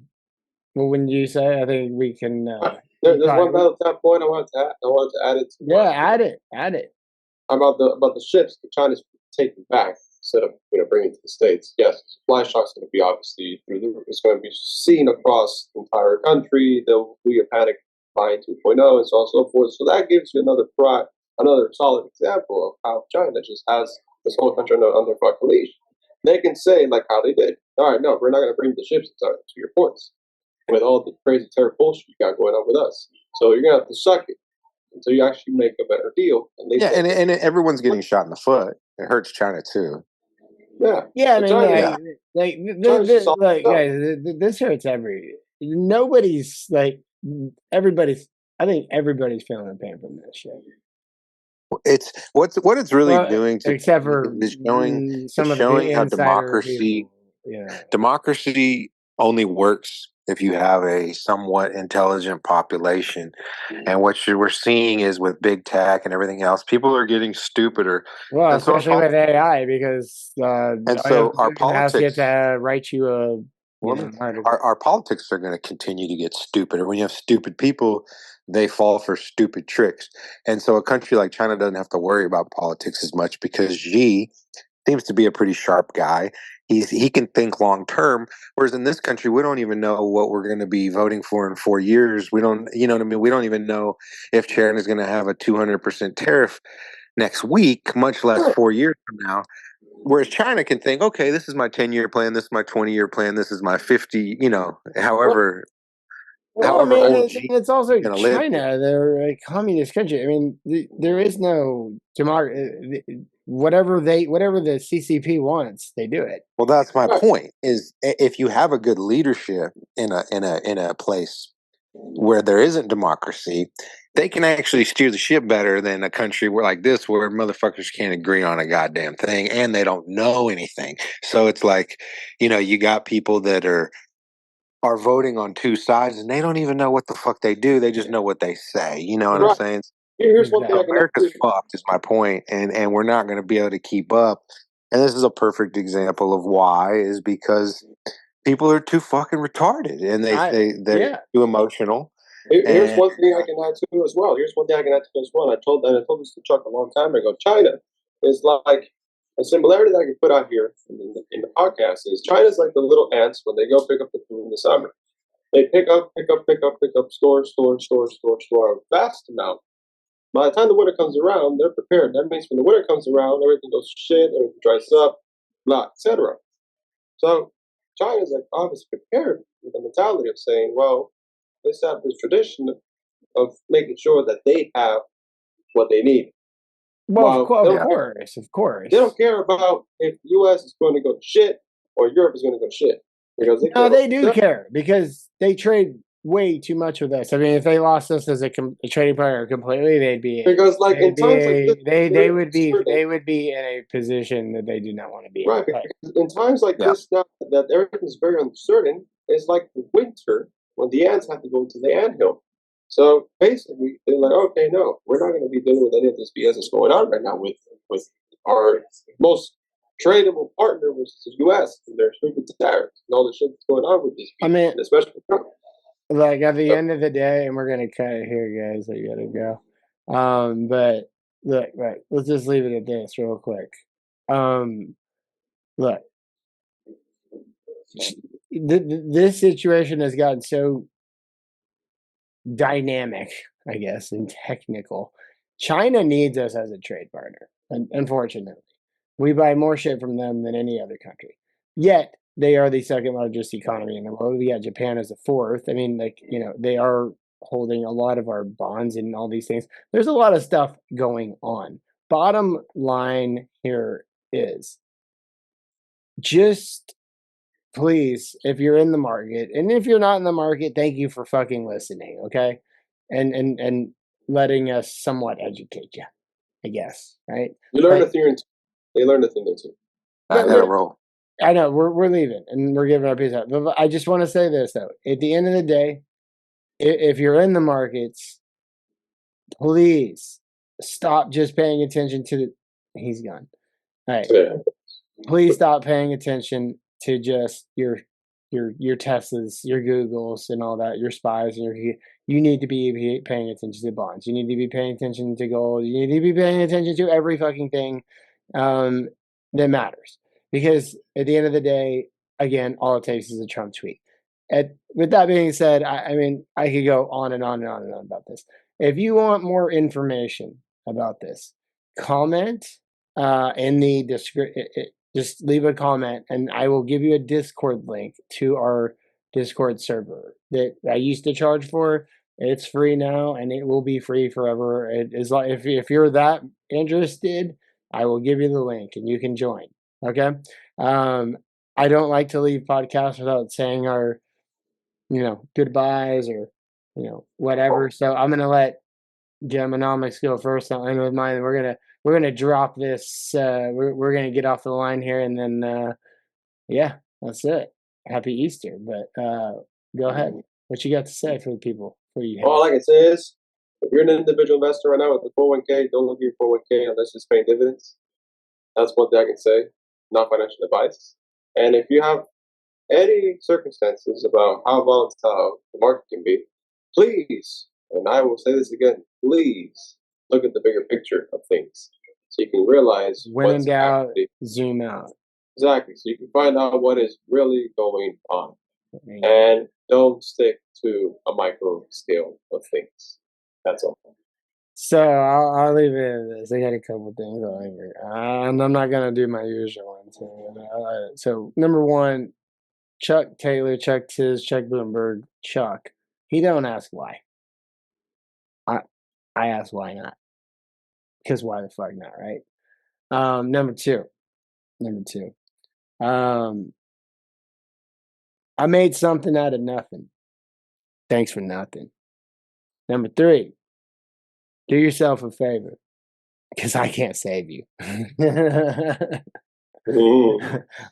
what wouldn't you say? I think we can. There's one other point I wanted to add it to. Yeah, add it. About the ships that China's taking back instead of bringing to the States. Yes, supply shock's going to be obviously through the roof. It's going to be seen across the entire country. There'll be a panic buying 2.0 and so on and so forth. So that gives you another solid example of how China just has this whole country under fucking leash. They can say like how they did. All right, no, we're not going to bring the ships to your ports with all the crazy tariff bullshit you got going on with us. So you're going to have to suck it until you actually make a better deal. And everyone's getting shot in the foot. It hurts China too. Yeah. I mean, guys, this hurts nobody's like everybody's. I think everybody's feeling the pain from this shit. It's what it's really doing to except for showing how democracy only works if you have a somewhat intelligent population. And what we're seeing is with big tech and everything else, people are getting stupider. Well, and especially with AI, because our politics to write you a. Our politics are going to continue to get stupider. When you have stupid people, they fall for stupid tricks. And so a country like China doesn't have to worry about politics as much because Xi seems to be a pretty sharp guy. He can think long term, whereas in this country we don't even know what we're going to be voting for in 4 years. We don't, you know what I mean? We don't even know if China is going to have a 200% tariff next week, much less 4 years from now. Whereas China can think, okay, this is my 10-year plan, this is my 20-year plan, this is my 50, however. Well, I mean, it's also China. They're a communist country. I mean, there is no democracy. Whatever the CCP wants, they do it. Well, that's my point. Is if you have a good leadership in a place where there isn't democracy, they can actually steer the ship better than a country like this, where motherfuckers can't agree on a goddamn thing and they don't know anything. So it's like, you got people that are voting on two sides and they don't even know what the fuck they do. They just know what they say. You know what I'm saying? Here's one thing America's fucked is my point, and we're not going to be able to keep up. And this is a perfect example of why, is because people are too fucking retarded and they're too emotional. Here's one thing I can add to as well. I told this to Chuck a long time ago. China is like a similarity that I can put out here in the podcast is China's like the little ants when they go pick up the food in the summer. They pick up, store a vast amount. By the time the winter comes around, they're prepared. That means when the winter comes around, everything goes to shit, everything dries up, blah, etc. So China's like obviously prepared with the mentality of saying, well, they have this tradition of making sure that they have what they need. Well, of While course. they don't care about if the U.S. is going to go to shit or Europe is going to go to shit, because they do care because they trade way too much with us. I mean, if they lost us as a trading partner completely, they'd be because like in times like this, they would be in a position that they do not want to be in. Right, because in times like this now that everything's very uncertain, it's like the winter when the ants have to go to the anthill. So basically, they're like, okay, no, we're not going to be dealing with any of this BS that's going on right now with our most tradable partner, which is the U.S. and their stupid tariffs and all the shit that's going on with these people, especially Trump. Like at the end of the day, and we're gonna cut it here, guys. I gotta go. But look, right, let's just leave it at this real quick. Look, this situation has gotten so dynamic, I guess, and technical. China needs us as a trade partner, unfortunately. We buy more shit from them than any other country. Yet, they are the second largest economy in the world. We got Japan as the fourth. I mean, like, they are holding a lot of our bonds and all these things. There's a lot of stuff going on. Bottom line here is just please, if you're in the market, and if you're not in the market, thank you for fucking listening, okay? And letting us somewhat educate you, I guess, right? You learn a thing or two. They learn a thing or two. I gotta roll. I know we're leaving and we're giving our piece out. But I just want to say this though: at the end of the day, if you're in the markets, please stop just paying attention to the. He's gone. All right. Yeah. Please stop paying attention to just your Teslas, your Googles, and all that, your spies, and you need to be paying attention to bonds. You need to be paying attention to gold. You need to be paying attention to every fucking thing that matters. Because at the end of the day, again, all it takes is a Trump tweet. With that being said, I mean, I could go on and on and on and on about this. If you want more information about this, comment in the description. Just leave a comment and I will give you a Discord link to our Discord server that I used to charge for. It's free now and it will be free forever. It is like if you're that interested, I will give you the link and you can join. Okay. I don't like to leave podcasts without saying our, goodbyes or, whatever. So I'm gonna let Gammanomics go first. I'll end with mine. We're gonna drop this. We're gonna get off the line here, and then yeah, that's it. Happy Easter. But go ahead. What you got to say for the people? All I can say is, if you're an individual investor right now with a 401k, don't look at your 401k unless it's paying dividends. That's one thing I can say. Not financial advice. And if you have any circumstances about how volatile the market can be, please, and I will say this again, please look at the bigger picture of things so you can realize when in doubt, zoom out. Exactly. So you can find out what is really going on. And don't stick to a micro scale of things. That's all. So I'll leave it at this. I got a couple things on here. And I'm not going to do my usual ones. So number one, Chuck Taylor, Chuck Tiz, Chuck Bloomberg, Chuck. He don't ask why. I ask why not. Because why the fuck not, right? Number two. I made something out of nothing. Thanks for nothing. Number three, do yourself a favor. Because I can't save you.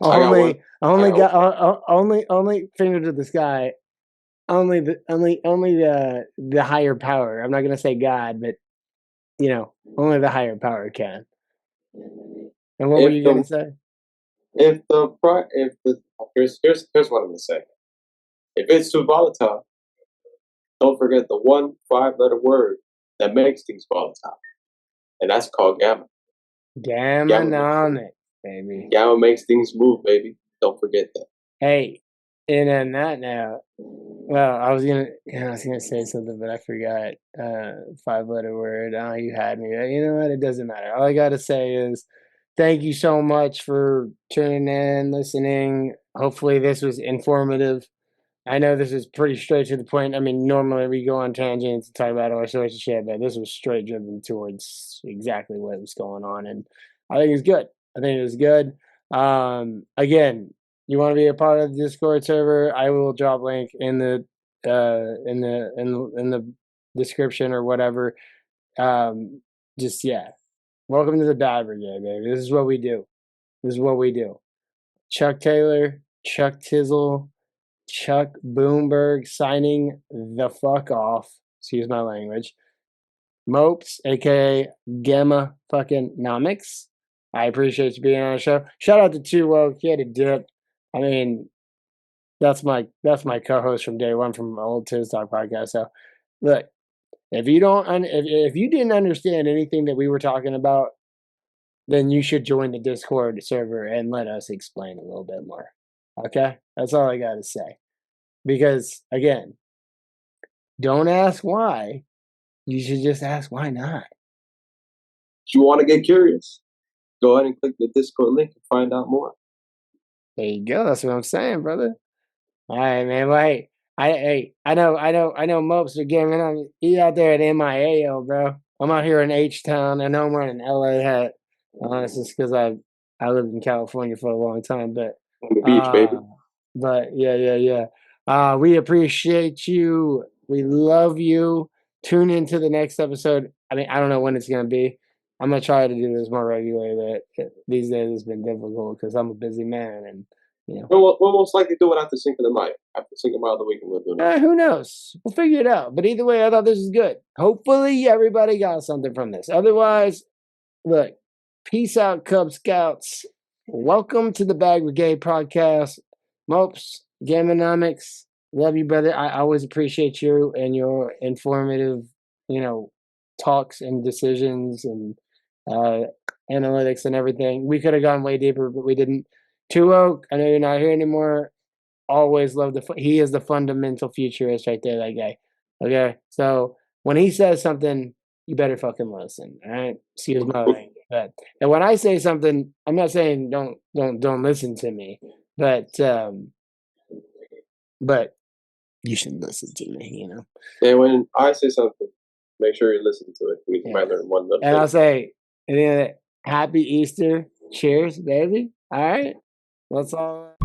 only finger to the sky. Only the higher power. I'm not gonna say God, but only the higher power can. And what were you gonna say? Here's what I'm gonna say. If it's too volatile, don't forget the 1 5-letter word that makes things volatile, and that's called gamma. Gammanomics, baby. Gamma makes things move, baby. Don't forget that. Hey, and on that note, well, I was gonna say something, but I forgot. 5-letter word. Oh, you had me. You know what? It doesn't matter. All I gotta say is thank you so much for tuning in, listening. hopefully this was informative. I know this is pretty straight to the point. I mean, normally we go on tangents and talk about all sorts of shit, but this was straight driven towards exactly what was going on, and I think it's good. I think it was good. Again, you want to be a part of the Discord server? I will drop link in the in the description or whatever. Just welcome to the Bag Brigade, baby. This is what we do. This is what we do. Chuck Taylor, Chuck Tizzle, Chuck Boomberg signing the fuck off. Excuse my language. Mopes, aka Gammanomics. I appreciate you being on the show. Shout out to TooWoke. He had a dip. I mean, that's my co-host from day one from old Tiz Talk podcast. So look, if you didn't understand anything that we were talking about, then you should join the Discord server and let us explain a little bit more. Okay? That's all I got to say. Because, again, don't ask why. You should just ask why not. If you want to get curious, go ahead and click the Discord link and find out more. There you go. That's what I'm saying, brother. All right, man. Wait. I know Mopes are giving he out there at MIA, bro. I'm out here in H-Town. I know I'm wearing an LA hat. It's just because I lived in California for a long time, but On the beach, baby. But yeah. We appreciate you. We love you. Tune into the next episode. I mean, I don't know when it's gonna be. I'm gonna try to do this more regularly, but these days it's been difficult because I'm a busy man, and We'll most likely do it after Cinco de Mayo. After Cinco de Mayo, the weekend we'll do it. Who knows? We'll figure it out. But either way, I thought this was good. Hopefully, everybody got something from this. Otherwise, look, peace out, Cub Scouts. Welcome to the Bag Brigade Podcast. Mopes, Gammanomics, love you, brother. I always appreciate you and your informative, talks and decisions and analytics and everything. We could have gone way deeper, but we didn't. TooWoke, I know you're not here anymore. Always love he is the fundamental futurist right there, that guy. Okay, so when he says something, you better fucking listen. All right, excuse my language. And when I say something, I'm not saying don't listen to me, but you should listen to me. And when I say something, make sure you listen to it. We might learn one little and thing. I'll say, happy Easter. Cheers, baby. All right, let's all.